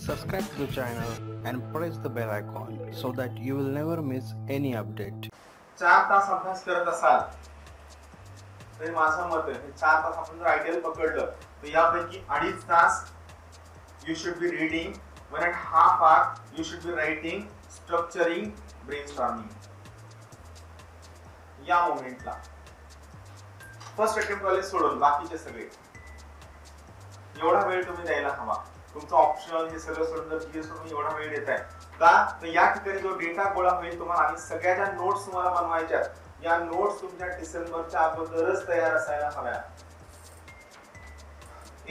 subscribe to the channel and press the bell icon so that you will never miss any update. 4 तास अभ्यास करत असाल तर माझं मत आहे 4 तास आपण जर आयडियल पकडलं तर यापैकी 2.5 तास you should be reading, 1.5 hour you should be writing, structuring, brainstorming. या मोमेंटला फर्स्ट अटेम्प्ट वाले सोडून बाकीचे सगळे एवढा वेळ तुम्ही द्यायला हवा. तुमचं ऑप्शनल हे सगळं सोडून जर जीएस तुम्ही एवढा वेळ देताय का तर या ठिकाणी जो डेटा गोळा होईल तुम्हाला आणि सगळ्या ज्या नोट्स तुम्हाला बनवायच्या या नोट्स तुमच्या डिसेंबरच्या अगोदरच तयार असायला हव्या.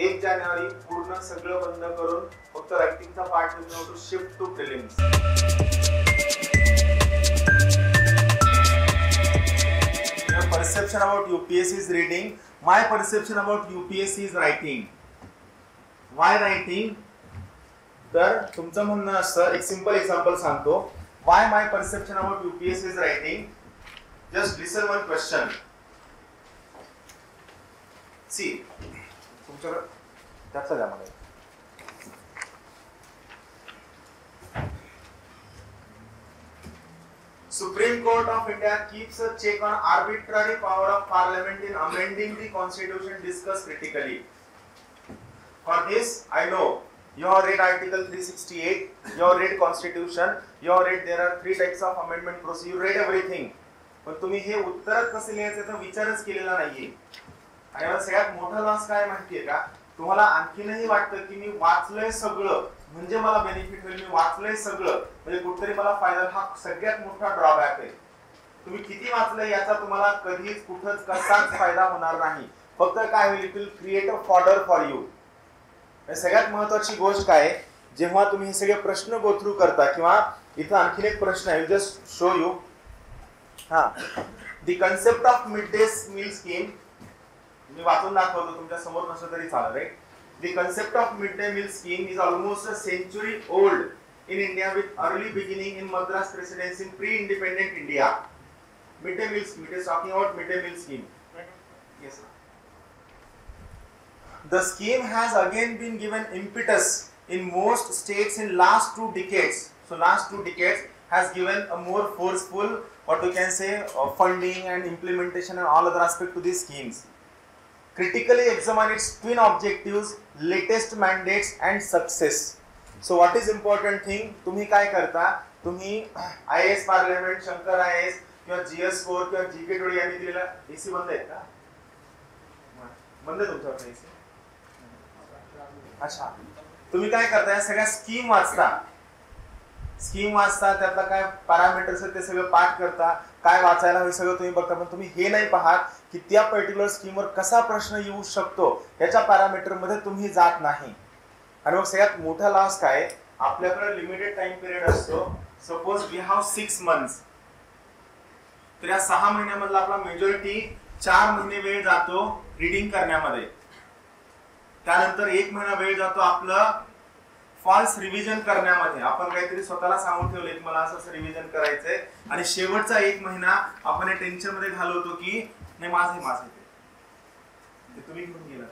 1 जानेवारी पूर्ण सगळं बंद करून फक्त रायटिंगचा पार्ट तुम्ही to shift to prelims. Your perception about UPSC is reading. My perception about UPSC is writing. Why writing? तर तुमचं म्हणणं असतं एक सिंपल एक्झाम्पल सांगतो. Why my perception about UPSC is writing? Just listen one question. See, तुमच्याकडे त्याचा द्या मला. Supreme Court of India keeps a check on arbitrary power of Parliament in amending the Constitution discussed critically. For this, I know you have read Article 368, you have read Constitution, you have read there are 3 types of amendment procedure, you read everything. पण तुम्ही हे उत्तरात कसं लिहायचं याचा विचारच केलेला नाहीये. आणि मला सगळ्यात मोठा लॉस काय माहितीये का? तुम्हाला आणखीनही वाटतं की मी वाचलंय सगळं म्हणजे मला बेनिफिट होईल, मी वाचलंय सगळं म्हणजे कुठतरी मला फायदा. हा सगळ्यात मोठा ड्रॉबॅक आहे. तुम्ही किती वाचलंय याचा तुम्हाला कधीच कुठंच कसाच फायदा होणार नाही. फक्त काय होईल, it will create a fodder for you. सगळ्यात महत्वाची गोष्ट काय, जेव्हा तुम्ही हे सगळे प्रश्न गो थ्रू करता किंवा इथं आणखीन एक प्रश्न आहे, just show you. The concept of mid day meal scheme मी वाचून दाखवतो, तुमच्या समोर नसलं तरी चालेल. Right, the concept of mid day meal scheme is almost a century old in India with early beginning in Madras Presidency in pre-independent India. Midday meal scheme. It is talking about midday meal scheme. Yes, sir. The scheme has again been given impetus in most states in last 2 decades. So last 2 decades has given a more forceful, what we can say, funding and implementation and all other aspect to these schemes. Critically examine its twin objectives, latest mandates and success. So what is important thing? तुम्ही काय करता, तुम्ही IAS parliament, Shankar IAS किंवा GS score किंवा GK today यांनी दिलेला AC बंद आहे का? बंद आहे तुमच्याकडे एसी? अच्छा, तुम्ही काय करता, या सगळ्या स्कीम वाचता, त्यातला काय पॅरामीटर्स आहेत ते सगळं पाठ करता, काय वाचायला हे सगळं तुम्ही बघता. पण तुम्ही हे नाही पाहत की त्या पर्टिक्युलर स्कीमवर कसा प्रश्न येऊ शकतो याच्या पॅरामीटर मध्ये तुम्ही जात नाही. आणि मग सगळ्यात मोठा लॉस काय, आपल्याकडे लिमिटेड टाइम पिरियड असतो. सपोज वी हॅव 6 मंथ्स, तर या 6 महिन्यामधला आपला मेजॉरिटी 4 महिने वेळ जातो रीडिंग करण्यामध्ये. त्यानंतर 1 महिना वेळ जातो आपलं फॉल्स रिव्हिजन करण्यामध्ये. आपण काहीतरी स्वतःला सांगून ठेवले की मला असं रिव्हिजन करायचंय आणि शेवटचा 1 महिना आपण टेन्शन मध्ये घालवतो की नाही माझं ते तुम्ही घेऊन गेला.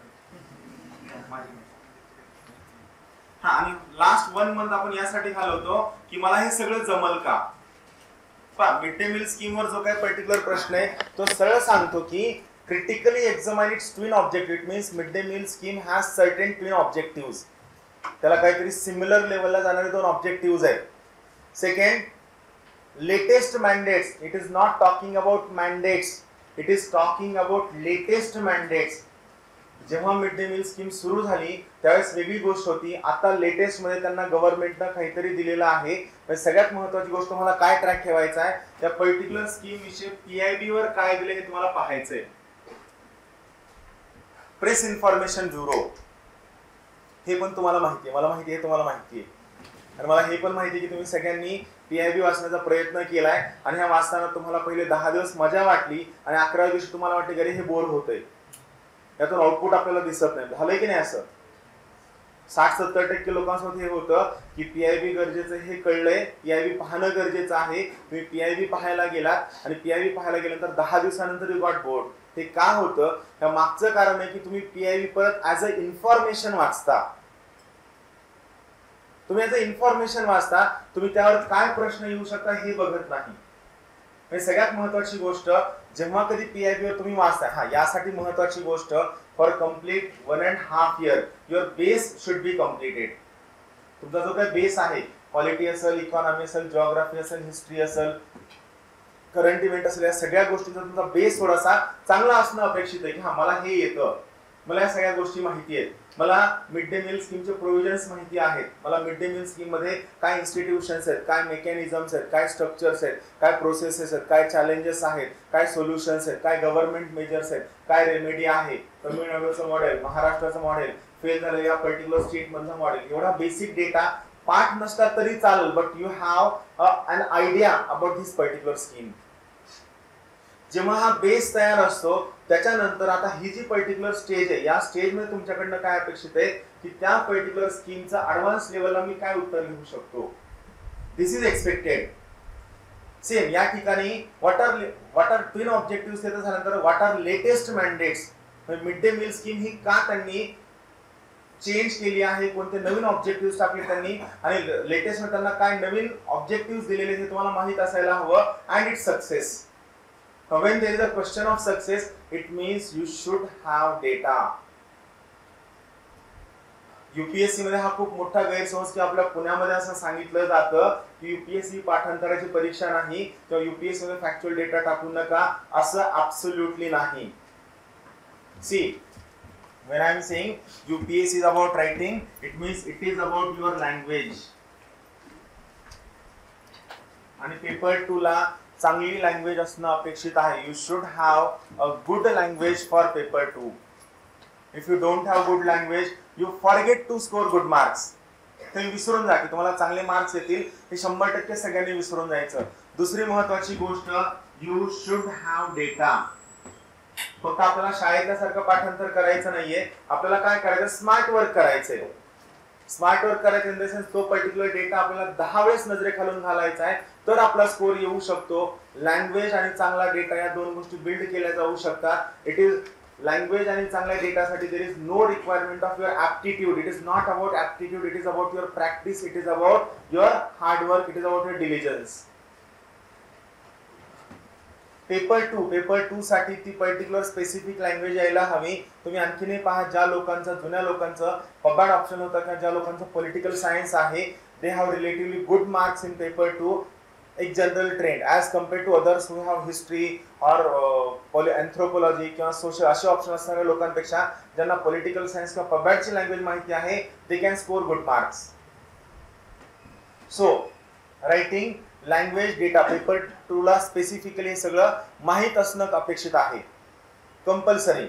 आणि लास्ट 1 मंथ आपण यासाठी घालवतो की मला हे सगळं जमल का. मिड डे मील स्कीम वर जो काही पर्टिक्युलर प्रश्न आहे तो सरळ सांगतो की critically examine its twin objective. It means mid day meal scheme has certain twin objectives. त्याला काहीतरी सिमिलर लेवलला जाणारे 2 ऑब्जेक्टिव्हज आहेत. Second, latest mandates. It is not talking about mandates, it is talking about latest mandates. जेव्हा mid day meal scheme सुरू झाली त्यावेळेस वेगळी गोष्ट होती, आता लेटेस्ट मध्ये त्यांना गव्हर्नमेंटनं काहीतरी दिलेलं आहे. पण सगळ्यात महत्वाची गोष्ट तुम्हाला काय ट्रॅक ठेवायचा आहे, त्या पर्टिक्युलर स्कीम विषयी PIB वर काय दिले हे तुम्हाला पाहायचंय. प्रेस इन्फॉर्मेशन ब्युरो हे पण तुम्हाला माहिती आहे, मला माहिती आहे, तुम्हाला माहिती आहे. आणि मला हे पण माहिती आहे की तुम्ही सगळ्यांनी PIB वाचण्याचा प्रयत्न केलाय आणि ह्या वाचताना तुम्हाला पहिले 10 दिवस मजा वाटली आणि 11व्या दिवशी तुम्हाला वाटते घरी हे बोर होतंय, यातून आउटपुट आपल्याला दिसत नाही. झालंय की नाही असं? 60-70% लोकांसोबत हे होतं की PIB गरजेचं हे कळलंय, PIB पाहणं गरजेचं आहे. तुम्ही PIB पाहायला गेलात आणि PIB पाहायला गेल्यानंतर 10 दिवसानंतर यू गॉट बोर्ड. हे का होतं? या मागचं कारण आहे की तुम्ही PIB परत ऍज अ इन्फॉर्मेशन वाचता. तुम्ही याचं इन्फॉर्मेशन वाचता, तुम्ही त्यावर काय प्रश्न येऊ शकता हे बघत नाही. सगळ्यात महत्वाची गोष्ट, जेव्हा कधी PIB वर तुम्ही वाचता, हा यासाठी महत्वाची गोष्ट, for complete 1.5 year your base should be completed. तुमचा जो काही बेस आहे, पॉलिटी असेल, इकॉनॉमी असेल, जिओग्राफी असेल, हिस्ट्री असेल, करंट इव्हेंट असेल, या सगळ्या गोष्टींचा तुमचा बेस थोडासा चांगला असणं अपेक्षित आहे. की हा मला हे येतं, मला या सगळ्या गोष्टी माहिती आहेत, मला मिड डे मील स्कीमचे प्रोव्हिजन्स माहिती आहेत, मला मिड डे मील स्कीम मध्ये काय इन्स्टिट्यूशन्स आहेत, काय मेकॅनिझम्स आहेत, काय स्ट्रक्चर्स आहेत, काय प्रोसेसेस आहेत, काय चॅलेंजेस आहेत, काय सोल्युशन्स आहेत, काय गव्हर्नमेंट मेजर्स आहेत, काय रेमेडी आहे, तमिळनाडूचं मॉडेल, महाराष्ट्राचं मॉडेल, फेल झालेलं या पर्टिक्युलर स्टेट मधलं मॉडेल, एवढा बेसिक डेटा पाठ नसला तरी चालेल, but you have an idea about this particular scheme. जेव्हा हा बेस तयार असतो, त्याच्यानंतर आता ही जी पर्टिक्युलर स्टेज आहे, या स्टेज मध्ये तुमच्याकडनं काय अपेक्षित आहे की त्या पर्टिक्युलर स्कीमचा ऍडव्हान्स लेवलला मी काय उत्तर लिहू शकतो. दिस इज एक्सपेक्टेड. सेम या ठिकाणी व्हॉट आर ट्विन ऑब्जेक्टिव्ह देत झाल्यानंतर what are latest mandates, mid day meal scheme ही का त्यांनी चेंज केली आहे, कोणते नवीन ऑब्जेक्टिव्ह टाकले त्यांनी, आणि लेटेस्ट मध्ये त्यांना काय नवीन ऑब्जेक्टिव्ह दिलेले हे तुम्हाला माहित असायला हवं. And its success. When there is a question of success, it means you should have data. UPSC मध्ये हा खूप मोठा गैरसमज की आपल्या पुण्यामध्ये असं सांगितलं जातं की UPSC पाठांतराची परीक्षा नाही किंवा UPSC मध्ये फॅक्च्युअल डेटा टाकू नका, असं ऍब्सोल्युटली नाही. See, when I am saying UPSC is about writing, it means it is about your language. आणि पेपर 2 ला चांगली लँग्वेज असणं अपेक्षित आहे. You should have a good language for paper 2. If you don't have good language, you forget to score good marks. तुम्ही विसरून जा की तुम्हाला चांगले मार्क्स येतील, हे 100% सगळ्यांनी विसरून जायचं. दुसरी महत्वाची गोष्ट, यू शुड हॅव डेटा. फक्त आपल्याला शाळेतल्यासारखं पाठांतर करायचं नाहीये, आपल्याला काय करायचं, स्मार्ट वर्क करायचंय. स्मार्ट वर्क करायचं इन द सेन्स तो पर्टिक्युलर डेटा आपल्याला 10 वेळेस नजरेखालून घालायचा आहे, तर आपला स्कोर येऊ शकतो. लँग्वेज आणि चांगला डेटा या दोन गोष्टी बिल्ड केल्या जाऊ शकतात. इट इज लँग्वेज आणि चांगल्या डेटासाठी there is no requirement of your aptitude. It is not about aptitude, it is about your practice, it is about your hard work, it is about your diligence. Paper 2 साठी ती particular specific language यायला हवी. तुम्ही आणखीनही पहा, ज्या लोकांचं, जुन्या लोकांचं पबाड ऑप्शन होतं किंवा ज्या लोकांचं पॉलिटिकल सायन्स आहे, they have relatively good marks in paper 2. एक general trend as compared to others who have history or anthropology किंवा सोशल असे ऑप्शन असणाऱ्या लोकांपेक्षा ज्यांना पॉलिटिकल सायन्स किंवा पबाडची लँग्वेज माहिती आहे, they can score good marks. So writing, language, data, paper 2 ला स्पेसिफिकली हे सगळं माहित असणं अपेक्षित आहे, कंपल्सरी.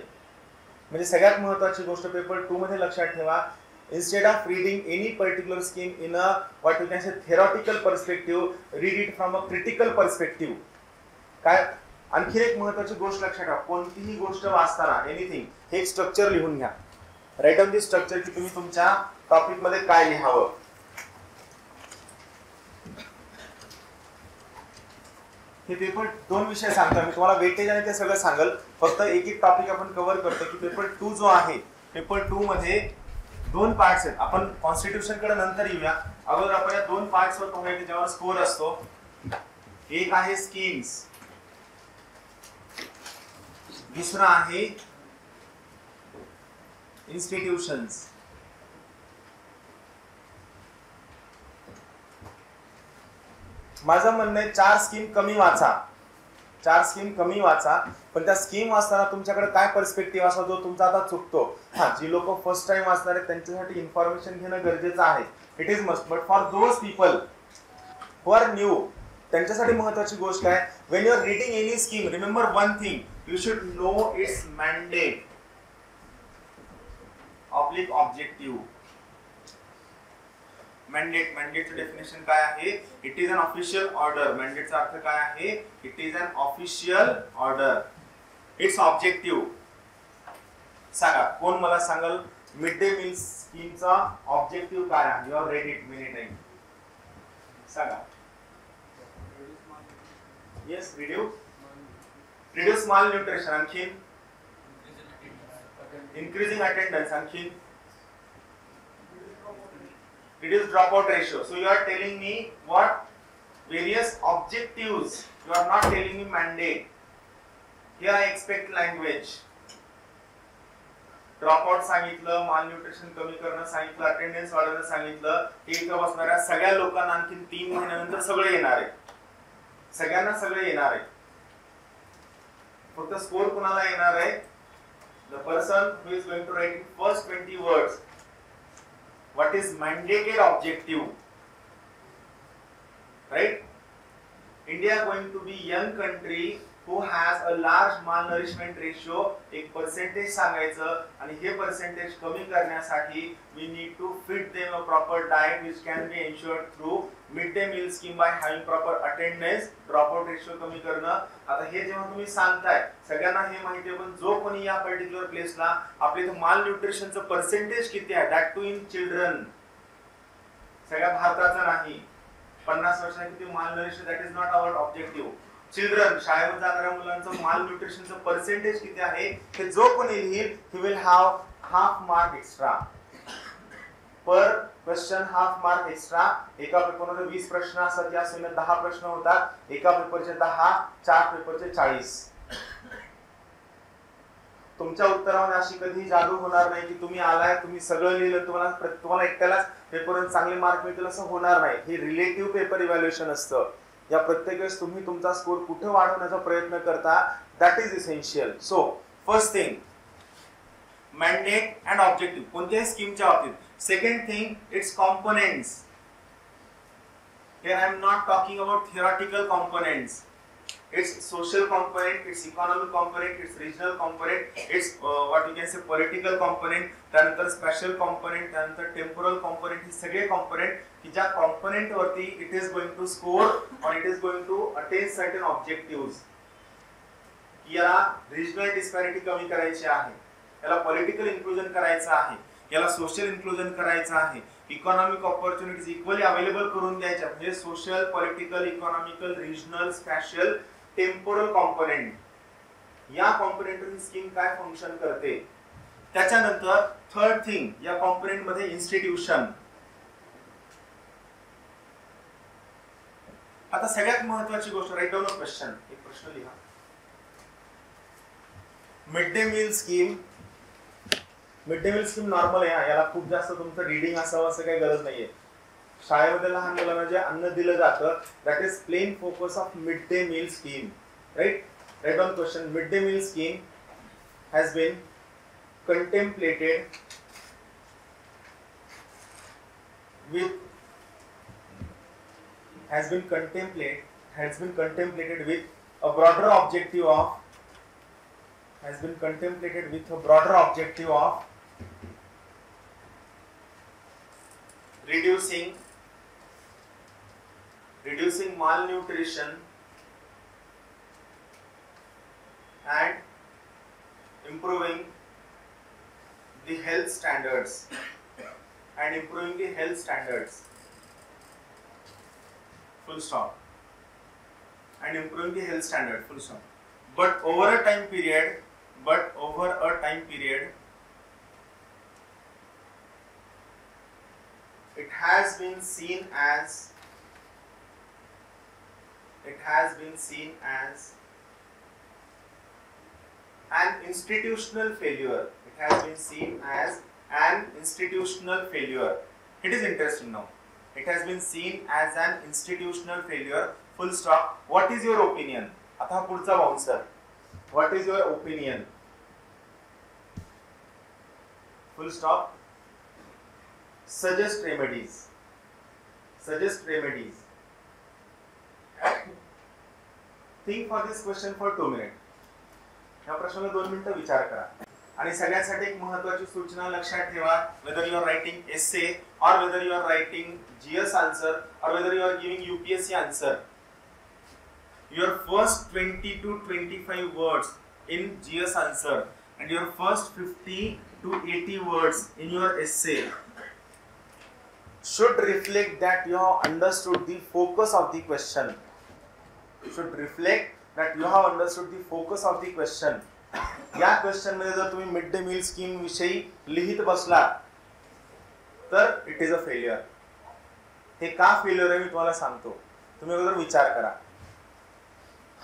म्हणजे सगळ्यात महत्वाची गोष्ट पेपर 2 मध्ये लक्षात ठेवा, instead of reading any particular scheme in a what you can say theoretical perspective, read it from a critical perspective. काय आणखी एक महत्वाची गोष्ट लक्षात ठेवा, कोणतीही गोष्ट वाचताना एनिथिंग हे एक स्ट्रक्चर लिहून घ्या. राईट ऑन दिस स्ट्रक्चर की तुम्ही तुमच्या टॉपिक मध्ये काय लिहावं. हे पेपर 2 विषय सांगतो मी तुम्हाला, वेटेज आणि ते सगळं सांगल. फक्त एक एक टॉपिक आपण कव्हर करतो की पेपर 2 जो आहे, पेपर 2 मध्ये 2 पार्ट्स आहेत. आपण कॉन्स्टिट्यूशन कडे नंतर येऊया, अगोदर आपण या 2 पार्ट्स वर पाहूया की ज्यावर स्कोर असतो. एक आहे स्कीम्स, दुसरा आहे इन्स्टिट्यूशन्स. माझं म्हणणं आहे 4 स्कीम कमी वाचा, 4 स्कीम कमी वाचा, पण त्या स्कीम वाचताना तुमच्याकडे काय पर्स्पेक्टिव्ह असा जो तुमचा आता चुकतो. हा, जी लोक फर्स्ट टाइम वाचणार आहेत त्यांच्यासाठी इन्फॉर्मेशन घेणं गरजेचं आहे, it is must. But for those people who are new, त्यांच्यासाठी महत्वाची गोष्ट आहे, when you are reading any scheme, remember one thing, you should know its mandate oblique objective. Mandate, मॅन्डेटचं डेफिनेशन काय आहे, it is an official order. मॅन्डेटचा अर्थ काय आहे, it is an official order. Its objective. सांगा, कोण मला सांगल मिड डे मील स्कीमचा ऑब्जेक्टिव्ह काय आहे. You have read it many time. सांगा. येस, रिड्यूस माल न्यूट्रिशन. आणखीन इन्क्रीजिंग अटेंडन्स. आणखीन reduce dropout ratio. So you are telling me what various objectives, you are not telling me mandate. Here I expect language. Dropout सांगितलं, malnutrition कमी करणं सांगितलं, attendance वाढवणं सांगितलं. इथं बसणाऱ्या सगळ्या लोकांना आणखी 3 महिन्यानंतर सगळे येणार आहे. सगळ्यांना सगळे येणार आहे. फक्त स्कोर कोणाला येणार आहे? The person who is going to write in first 20 words what is mandated objective, right? India going to be young country who has a large malnourishment ratio. एक percentage सांगायचं आणि हे percentage कमी करण्यासाठी we need to feed them a proper diet which can be ensured through midday meal scheme by having proper attendance, dropout ratio कमी करणं. आता हे जेव्हा तुम्ही सांगताय सगळ्यांना हे माहिती आहे, पण जो कोणी या पर्टिक्युलर प्लेसला आपल्या इथे माल न्यूट्रिशनचं पर्सेंटेज किती आहे, दॅट टू इन चिल्ड्रन, सगळ्या भारताचं नाही, 50 वर्षांनी किती malnourish, that is not our objective. Children, शाळेमध्ये जाणाऱ्या मुलांचं माल न्यूट्रिशनचं पर्सेंटेज किती आहे हे जो कोणी लिहिल he will have half mark extra per question, half mark extra. एका पेपरमध्ये 20 प्रश्न असतात, या सेमीत 10 प्रश्न होतात. एका पेपरचे 10, 4 पेपरचे 40. तुमच्या उत्तरामध्ये अशी कधी जादू होणार नाही की तुम्ही आलाय, तुम्ही सगळं लिहिलं, तुम्हाला एकट्यालाच पेपरवर चांगले मार्क मिळतील असं होणार नाही. हे रिलेटिव्ह पेपर इव्हॅल्युएशन असतं. या प्रत्येक वेळेस तुम्ही तुमचा स्कोर कुठे वाढवण्याचा प्रयत्न करता, that is essential. So first thing mandate and objective कोणत्याही स्कीमच्या बाबतीत. Second thing it's components. Here I am not talking about theoretical components. It's social component, it's economic component, it's regional component, it's what you can say political component, त्यानंतर special component, त्यानंतर temporal component. हे सगळे component की ज्या component वरती it is going to score or it is going to attain certain objectives. याला regional disparity कमी करायची आहे, याला political inclusion करायचं आहे, याला social inclusion करायचं आहे, economic opportunities equally available करून द्यायच्या. म्हणजे social, political, economical, regional, spatial, temporal component, या कॉम्पोनेंटची स्कीम काय फंक्शन करते. त्याच्यानंतर थर्ड थिंग या कॉम्पोनेंट मध्ये इन्स्टिट्यूशन. आता सगळ्यात महत्त्वाची गोष्ट, राईट डाऊन अ क्वेश्चन, एक प्रश्न लिहा. Mid day meal scheme. Mid day meal scheme normal आहे, याला खूप जास्त तुमचं रीडिंग असावं असं काही गरज नाहीये. शाळेमध्ये लहान मुलांना जे अन्न दिलं जातं that is plain focus of mid day meal scheme, right. Right on question. Mid day meal scheme has been contemplated with has been contemplated with a broader objective of reducing malnutrition and improving the health standards. Full stop. And improving the health standard. Full stop. But over a time period, it has been seen as an institutional failure. It is interesting now. It has been seen as an institutional failure. Full stop. What is your opinion? आता पुढचा bouncer. What is your opinion? Full stop. Suggest remedies. Think for this question for 2 minutes. या प्रश्नाला 2 मिनिटं विचार करा. आणि सगळ्यांसाठी एक महत्त्वाची सूचना लक्षात ठेवा. whether you are writing essay or whether you are writing GS answer or whether you are giving UPSC answer, your first 20 to 25 words in GS answer and your first 50 to 80 words in your essay should reflect that you have understood the focus of the question. या question मध्ये जर तुम्ही mid day meal scheme विषयी लिहित बसला तर it is a failure. हे का फेल्युअर आहे मी तुम्हाला सांगतो, तुम्ही अगोदर विचार करा.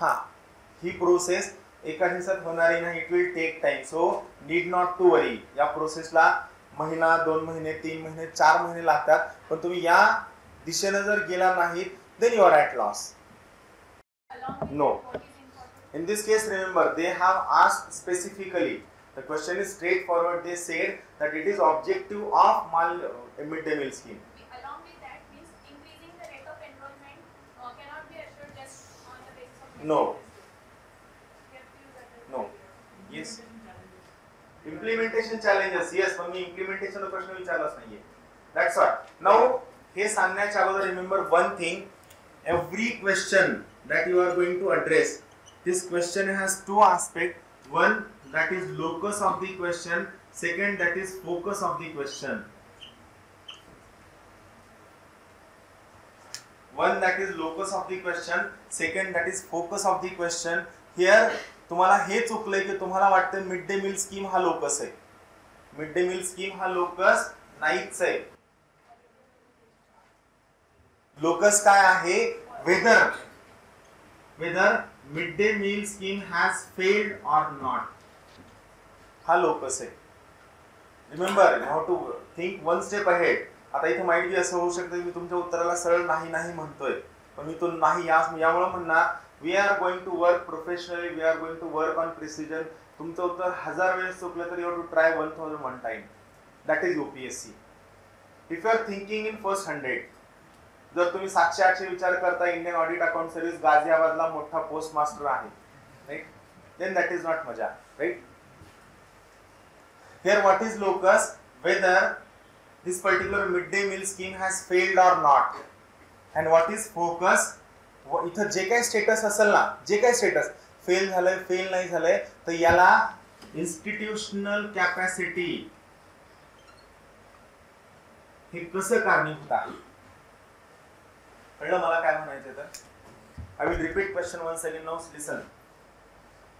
हा, ही प्रोसेस एका दिवसात होणारी नाही, it will take time, so need not to worry. या प्रोसेसला महिना, 2 महिने, 3 महिने, 4 महिने लागतात, पण तुम्ही या दिशेने जर गेला नाही then you are at loss. No. In this case, remember, they have asked specifically. The question is straightforward. They said that it is objective of midday meal scheme. Along with that means increasing the rate of enrollment cannot be assured just on the basis of. No. No. Yes. Implementation challenges. Yes, पण मी implementation चा प्रश्न विचारलाच नाहीये. That's all. Now, हे सांगण्याच्या अगोदर remember one thing. Every question that you are going to address, this question has two aspects. One, that is locus of the question. Second, that is focus of the question. One, that is locus of the question. Second, that is focus of the question. Here तुम्हाला हे चुकलंय की तुम्हाला वाटतं mid day meal scheme हा locus आहे. Mid day meal scheme हा locus नाहीच आहे. लोकस काय आहे? Whether mid day meal scheme has failed or not, हा लोकस आहे. Remember, you have to think one step ahead. आता इथे माहिती बी असं होऊ शकतं की मी तुमच्या उत्तराला सरळ नाही नाही म्हणतोय, पण मी तो नाही यामुळे म्हणणार we are going to work professionally, we are going to work on precision. तुमचं उत्तर 1000 वेळेस चुकलं तर you have to try 1001 time. That is UPSC. If you are thinking in first 100, जर तुम्ही 700-800 विचार करता, इंडियन ऑडिट अकाउंट सर्व्हिस गाझियाबादला मोठा पोस्ट मास्टर आहे, right, then that is not मजा, right. Here what is locus? Whether this particular mid day meal scheme has failed or not. And what is focus? इथं जे काही status असेल ना, जे काही स्टेटस फेल झालंय, फेल नाही झालंय, तर याला इन्स्टिट्यूशनल कॅपॅसिटी हे कसं कारणीभूत आहे. कळलं मला काय म्हणायचं तर? I will repeat question once again. Now listen.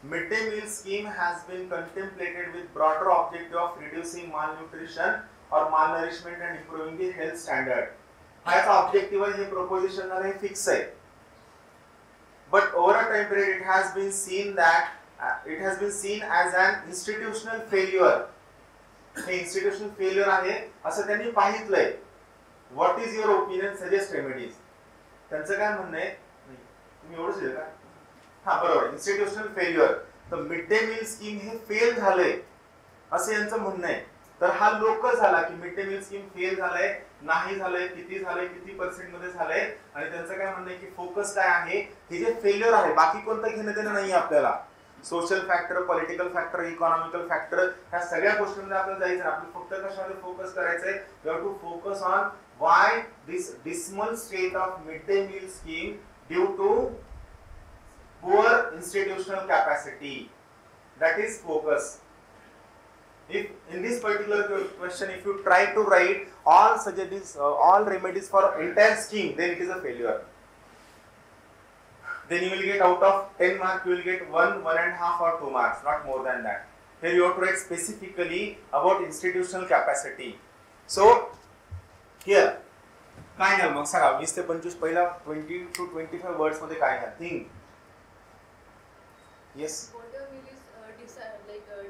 Midday meal scheme has been contemplated with broader objective of reducing malnutrition or malnourishment and improving the health standard. हा याचा ऑब्जेक्टिव्ह आहे, हे प्रोपोजिशन झालं, हे फिक्स आहे. But over a time period it has been seen as an institutional failure. हे institutional failure आहे असं त्यांनी पाहितलंय. What is your opinion? Suggest remedies. त्यांचं काय म्हणणं आहे? तुम्ही एवढंच लिहिलं का? हा, बरोबर, इन्स्टिट्यूशनल फेल्युअर. तर मिड डे मील स्कीम हे फेल झालंय असं यांचं म्हणणं आहे. तर हा लोकस झाला की mid day meal scheme fail झालंय, नाही झालंय, किती पर्सेंट मध्ये झालंय. आणि त्यांचं काय म्हणणं आहे की फोकस काय आहे, हे जे फेल्युअर आहे, बाकी कोणतं घेणं देणं नाही आपल्याला. Social factor, political factor, economical factor, ह्या सगळ्या गोष्टींमध्ये आपल्याला जायचं. आपल्याला फक्त कशामध्ये फोकस करायचंय? We have to focus on why this dismal state of midday meal scheme due to poor institutional capacity. That is focus. If in this particular question, if you try to write all remedies for entire scheme, then it is a failure. Then you will get out of 10 marks, you will get 1.5 or 2 marks, not more than that. Here you have to write specifically about institutional capacity. So here काय नाही, मग सांगा 20 ते 25 पहिला 20 to 25 words मध्ये काय आहे? Think. Yes. Water meal is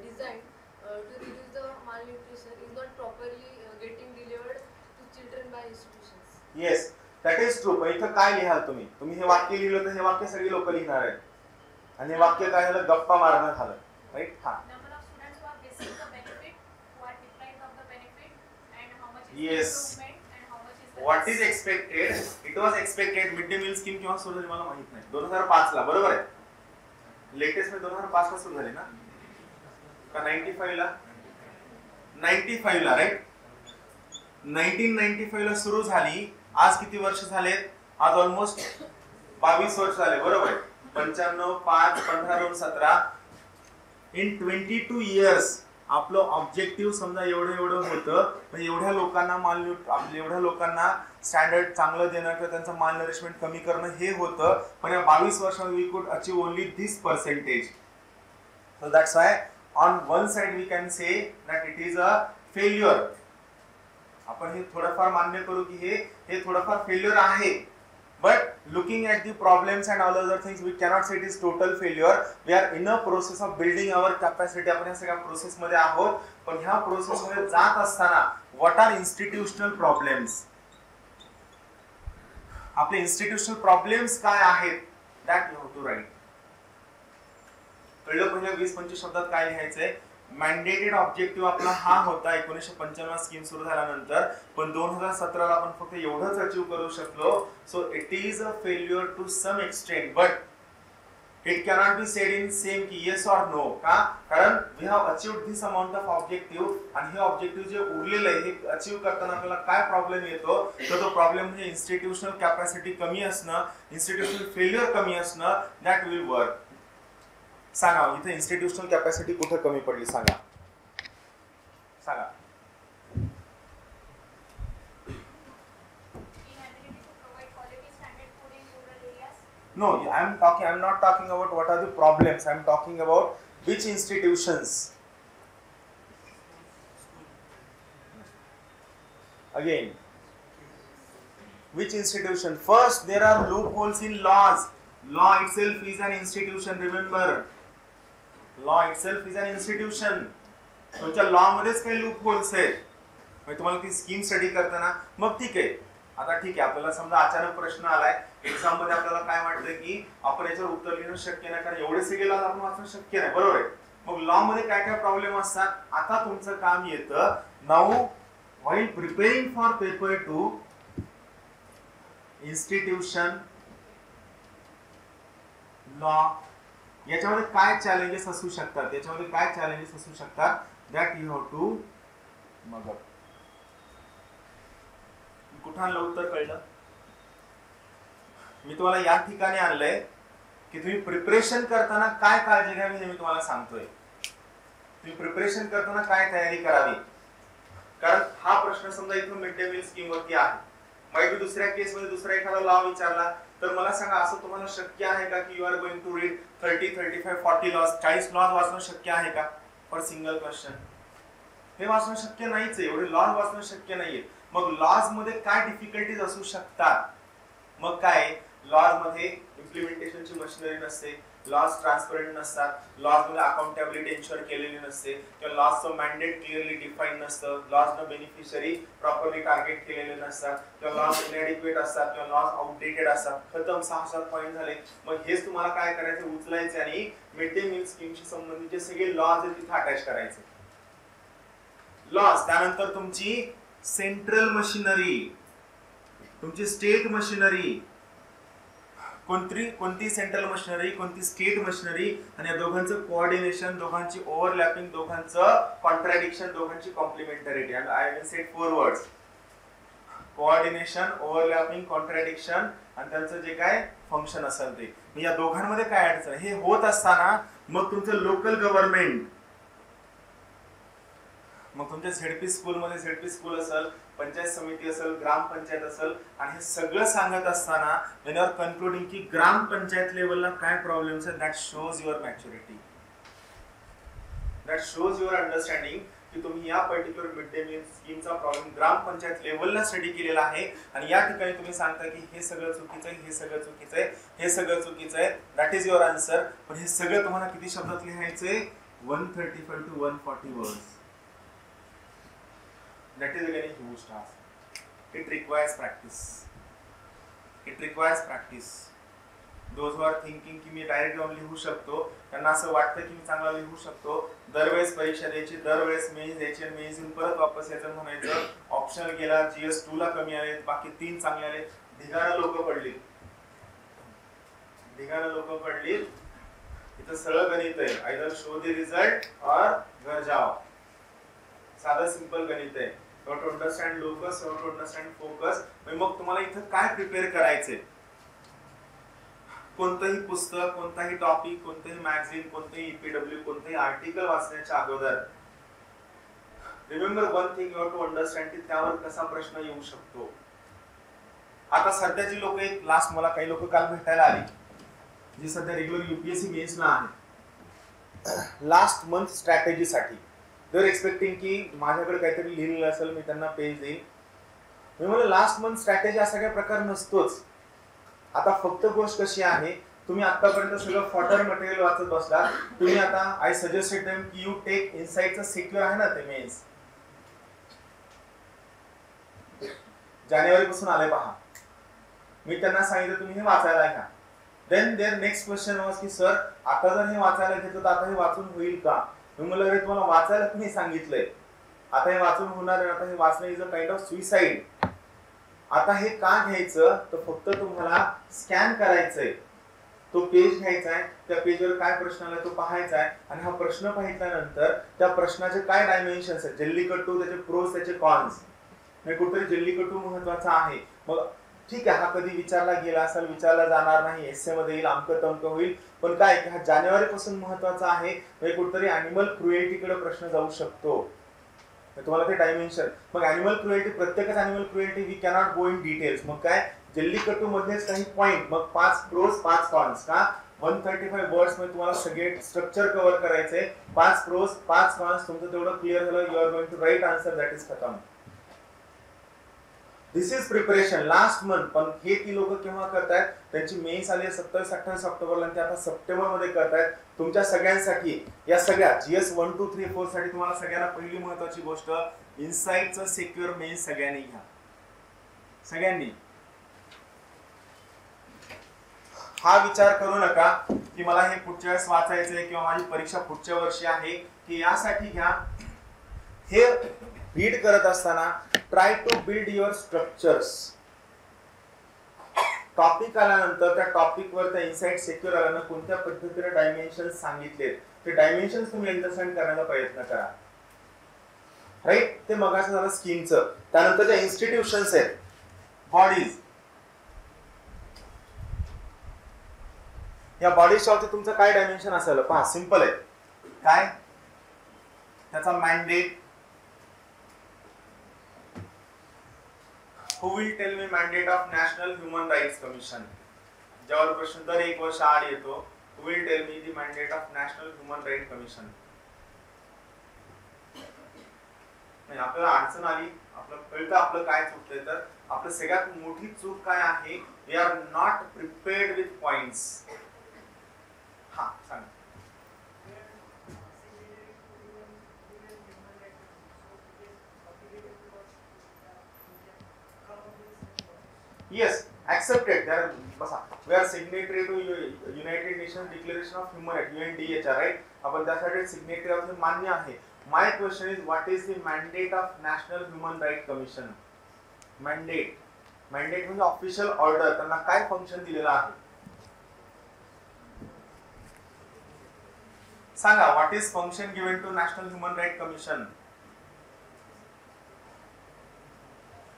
designed to reduce the malnutrition is not properly getting delivered to children by institutions. Yes, that is true. पण इथं काय लिहाल तुम्ही? तुम्ही हे वाक्य लिहिलं तर हे वाक्य सगळी लोक लिहिणार आहेत. आणि हे वाक्य काय झालं? गप्पा मारणं झालं, राईट? हा. Number of students who are receiving the benefit, who are deprived of the benefit, and how much is Yes. the improvement and how much is the What is expected? It was expected. Mid day meal scheme केव्हा सुरू झाली मला माहित नाही. 2005 ला, बरोबर आहे. Latest मध्ये 2005 ला सुरू झाली ना, का 95 ला? 95 ला, राईट. 1995 ला सुरू झाली. आज किती वर्ष झालेत? आज ऑलमोस्ट 22 वर्ष झाले, बरोबर. 95, 5, 15, 2, 17. इन 22 इयर्स आपलं ऑब्जेक्टिव्ह समजा एवढं होतं, म्हणजे एवढ्या लोकांना स्टँडर्ड चांगलं देणं किंवा त्यांचं माल नरिशमेंट कमी करणं हे होतं. पण या 22 वर्षांमध्ये we could achieve only this percentage. So that's why on one side we can say that it is a failure. आपण हे थोडंफार मान्य करू की हे थोडंफार फेल्युअर आहे. But looking at the problems and all other things, we cannot say it is total failure. We are in a process of building our capacity. आपण या सगळ्या प्रोसेस मध्ये आहोत. पण ह्या प्रोसेस मध्ये जात असताना what are institutional problems? आपले institutional problems काय आहेत? That you have to write. पहिल्या 20-25 शब्दात काय लिहायचंय? मॅन्डेटेड ऑब्जेक्टिव्ह आपला हा होता 1995 स्कीम सुरू झाल्यानंतर, पण 2017 ला आपण फक्त एवढंच अचीव करू शकलो. So it is a failure to some extent, but it cannot be said in same की येस ऑर नो. का? कारण we have achieved this amount of objective, आणि हे ऑब्जेक्टिव्ह जे उरलेलं आहे हे अचीव करताना आपल्याला काय प्रॉब्लेम येतो, तर तो प्रॉब्लेम म्हणजे इन्स्टिट्यूशनल कॅपॅसिटी कमी असणं, इन्स्टिट्यूशनल फेल्युअर कमी असणं. That will work. सांगा इथे इन्स्टिट्यूशनल कॅपॅसिटी कुठे कमी पडली सांगा. सांगा. No, I'm not talking about what are the problems. I'm talking about which institutions. Again, which institution? First, there are loopholes in laws. Law itself is an institution. Remember, law itself is an institution. तुमच्या law मध्येच काही loopholes आहेत. म्हणजे तुम्हाला ती scheme study करताना मग ठीक आहे. आता ठीक आहे, आपल्याला समजा अचानक प्रश्न आलाय एक्झाम मध्ये, आपल्याला काय वाटतं की आपण याच्यावर उत्तर लिहिणं शक्य नाही, कारण एवढे सगळे लॉ आपण वाचणं शक्य नाही. बरोबर आहे. मग लॉ मध्ये काय काय प्रॉब्लेम असतात. आता तुमचं काम येतं now while preparing for paper 2 institution law, याच्यामध्ये काय चॅलेंजेस असू शकतात, याच्यामध्ये काय चॅलेंजेस असू शकतात, दॅट यू हॅव टू मग कुठं आणलं उत्तर कळलं. मी तुम्हाला या ठिकाणी आणलंय की तुम्ही प्रिपरेशन करताना काय काळजी घ्यावी हे मी तुम्हाला सांगतोय. तुम्ही प्रिपरेशन करताना काय तयारी करावी, कारण हा प्रश्न समजा इथून मिड डे मील स्कीम वरती आहे. माहिती दुसऱ्या केस मध्ये दुसरा एखादा लॉ विचारला तर मला सांगा असं तुम्हाला शक्य आहे का की you are going to read 30, 35, 40 laws, 40 laws वाचणं शक्य आहे का फॉर सिंगल क्वेश्चन? हे वाचणं शक्य नाहीच आहे. एवढे लॉज वाचणं शक्य नाहीये. मग लॉज मध्ये काय डिफिकल्टीज असू शकतात. मग काय लॉज मध्ये इम्प्लिमेंटेशनची मशिनरी नसते, लॉज ट्रान्सपरंट नसतात, लॉज मध्ये अकाउंटेबिलिटी इन्शुअर केलेली नसते, किंवा लॉजचं मॅन्डेट क्लिअरली डिफाईन नसतं, लॉजनं बेनिफिशियरी प्रॉपरली टार्गेट केलेले नसतात, किंवा लॉज इनएडिक्वेट असतात, किंवा लॉज आउटडेटेड असतात. खतम 6-7 पॉईंट झाले. मग हेच तुम्हाला काय करायचं, उचलायचे आणि मिड डे मील स्कीमशी संबंधित जे सगळे लॉज आहेत तिथे अटॅच करायचे. लॉज, त्यानंतर तुमची सेंट्रल मशिनरी, तुमची स्टेट मशिनरी, कोणती सेंट्रल मशिनरी, कोणती स्टेट मशिनरी, आणि या दोघांचं कोऑर्डिनेशन, दोघांची ओव्हरलॅपिंग, दोघांचं कॉन्ट्रॅडिक्शन, दोघांची complementarity. And I will set 4 words: coordination, overlapping, contradiction, आणि त्यांचं जे काय फंक्शन असेल ते. या दोघांमध्ये काय अडचण, हे होत असताना मग तुमचं लोकल गव्हर्नमेंट, मग तुमच्या झेडपी स्कूल मध्ये झेडपी स्कूल असेल, पंचायत समिती असेल, ग्रामपंचायत असेल, आणि हे सगळं सांगत असताना when you are concluding की ग्रामपंचायत लेवलला काय प्रॉब्लेम्स आहेत, that shows your maturity, that shows your understanding की तुम्ही या पर्टिक्युलर मिड डे मील स्कीमचा प्रॉब्लेम ग्रामपंचायत लेवलला स्टडी केलेला आहे, आणि या ठिकाणी तुम्ही सांगता की हे सगळं चुकीचं आहे, हे सगळं चुकीचं आहे, हे सगळं चुकीचं आहे. That is your answer. पण हे सगळं तुम्हाला किती शब्दात लिहायचे? 135 to 140 words. That is again a huge task. It requires practice. It requires practice. Those who are thinking की मी डायरेक्ट जाऊन लिहू शकतो, त्यांना असं वाटतं की मी चांगला लिहू शकतो, दरवेळेस परीक्षा द्यायची, दरवेळेस मेन्स द्यायची, मेन्स येऊन परत वापस यायचं म्हणायचं, ऑप्शनल गेला, GS 2 ला कमी आले, बाकी 3 चांगले आले. ढिगाणं लोक पडली, ढिगाणं लोक पडली. इथं सरळ गणित आहे, आयदर शो द रिझल्ट और घर जाओ. साधं सिंपल गणित आहे. You have to understand locus, you have to understand focus. मग तुम्हाला इथं काय प्रिपेअर करायचे? कोणतंही पुस्तक, कोणताही टॉपिक, कोणतंही मॅगझिन, कोणतंही EPW, कोणतंही आर्टिकल वाचण्याच्या अगोदर remember one thing, you have to understand की त्यावर कसा प्रश्न येऊ शकतो. आता सध्या जी लोक एक लास्ट मला काही लोक काल भेटायला आली, जी सध्या रेग्युलर UPSC मेन्सला आहे, लास्ट मंथ स्ट्रॅटेजी साठी. They are expecting की माझ्याकडे काहीतरी लिहिलेलं असेल, मी त्यांना पेज देईन, मी म्हणलं लास्ट मंथ स्ट्रॅटेजी असा काही प्रकार नसतोच. आता फक्त गोष्ट कशी आहे, तुम्ही आतापर्यंत सगळं फॉटर मटेरियल वाचत बसला. तुम्ही आता आय सजेस्टेड देम की यू टेक इनसाइटचं सिक्युअर आहे ना ते मेन्स, जानेवारी पासून आले पहा. मी त्यांना सांगितलं तुम्ही हे वाचायला घ्या. Then there next question was की सर आता जर हे वाचायला घेतो तर आता हे वाचून होईल का? मी म्हणलं अरे तुम्हाला वाचायला तुम्ही सांगितलंय, आता हे वाचून होणार आहे, आता हे वाचणं is a kind of suicide. आता हे का घ्यायचं तर फक्त तुम्हाला स्कॅन करायचंय, तो पेज घ्यायचा आहे, त्या पेजवर काय प्रश्न आला तो पाहायचा आहे आणि हा प्रश्न पाहिल्यानंतर त्या प्रश्नाचे काय डायमेन्शन्स आहेत, जल्लीकट्टू, त्याचे प्रोस, त्याचे कॉन्स. म्हणजे कुठेतरी जल्लीकट्टू महत्वाचा आहे. मग ठीक आहे, हा कधी विचारला गेला असेल, विचारला जाणार नाही, एस्से मध्ये येईल, अमक तमक होईल, पण काय की हा जानेवारी पासून महत्वाचा आहे. म्हणजे कुठेतरी अॅनिमल क्रुएल्टीकडे प्रश्न जाऊ शकतो. तुम्हाला ते डायमेन्शन, मग अॅनिमल क्रुएल्टी, प्रत्येकच animal cruelty we cannot go in details. मग काय जल्लीकट्टू मधलेच काही पॉइंट, मग 5 प्रोस 5 कॉन्स. का 135 वर्ड्स मध्ये तुम्हाला सगळे स्ट्रक्चर कव्हर करायचे. 5 प्रोस 5 कॉन्स, तुमचं तेवढं क्लिअर झालं, you are going to write answer, that is खतम. This is preparation last month. पण हे ती लोक केव्हा करतायत, त्यांची मेन्स आली 27-28 ऑक्टोबरला, ते आता सप्टेंबर मध्ये करतायत तुमच्या सगळ्यांसाठी. या सगळ्या GS 1 2 3 4 साठी तुम्हाला सगळ्यांना पहिली महत्वाची गोष्ट, इनसाइटचं सिक्युअर मेन्स सगळ्यांनी घ्या, सगळ्यांनी. हा विचार करू नका की मला हे पुढच्या वेळेस वाचायचंय किंवा माझी परीक्षा पुढच्या वर्षी आहे, की यासाठी घ्या. हे रीड करत असताना try to build your structures. Topic आल्यानंतर त्या टॉपिक वर त्या इनसाइट सिक्युअर आल्यानं कोणत्या पद्धतीने डायमेन्शन्स सांगितलेत ते डायमेन्शन्स तुम्ही अंडरस्टँड करण्याचा प्रयत्न करा. राईट, ते मगाचं झालं स्कीमचं. त्यानंतर ज्या इन्स्टिट्यूशन्स आहेत, बॉडीज, या बॉडीजच्या वरती तुमचं काय डायमेन्शन असेल पहा, सिंपल आहे. काय त्याचा mandate, Who will tell me mandate of National Human Rights Commission? ज्यावर प्रश्न दर 1 वर्ष आड येतो. Who will tell me the mandate of National Human Rights Commission? नाही, आपल्याला अडचण आली, आपलं कळतं आपलं काय चुकतंय. तर आपलं सगळ्यात मोठी चूक काय आहे, we are not prepared with points. हा सांग. Yes, accepted. We are signatory to United Nations Declaration of Human Rights, UNDHR, right? आपण त्यासाठी सिग्नेटरी आहोत, मान्य आहे. My question is, what is the mandate of National Human Rights Commission? Mandate म्हणजे official order, त्यांना काय फंक्शन दिलेलं आहे सांगा. What is function given to National Human Rights Commission?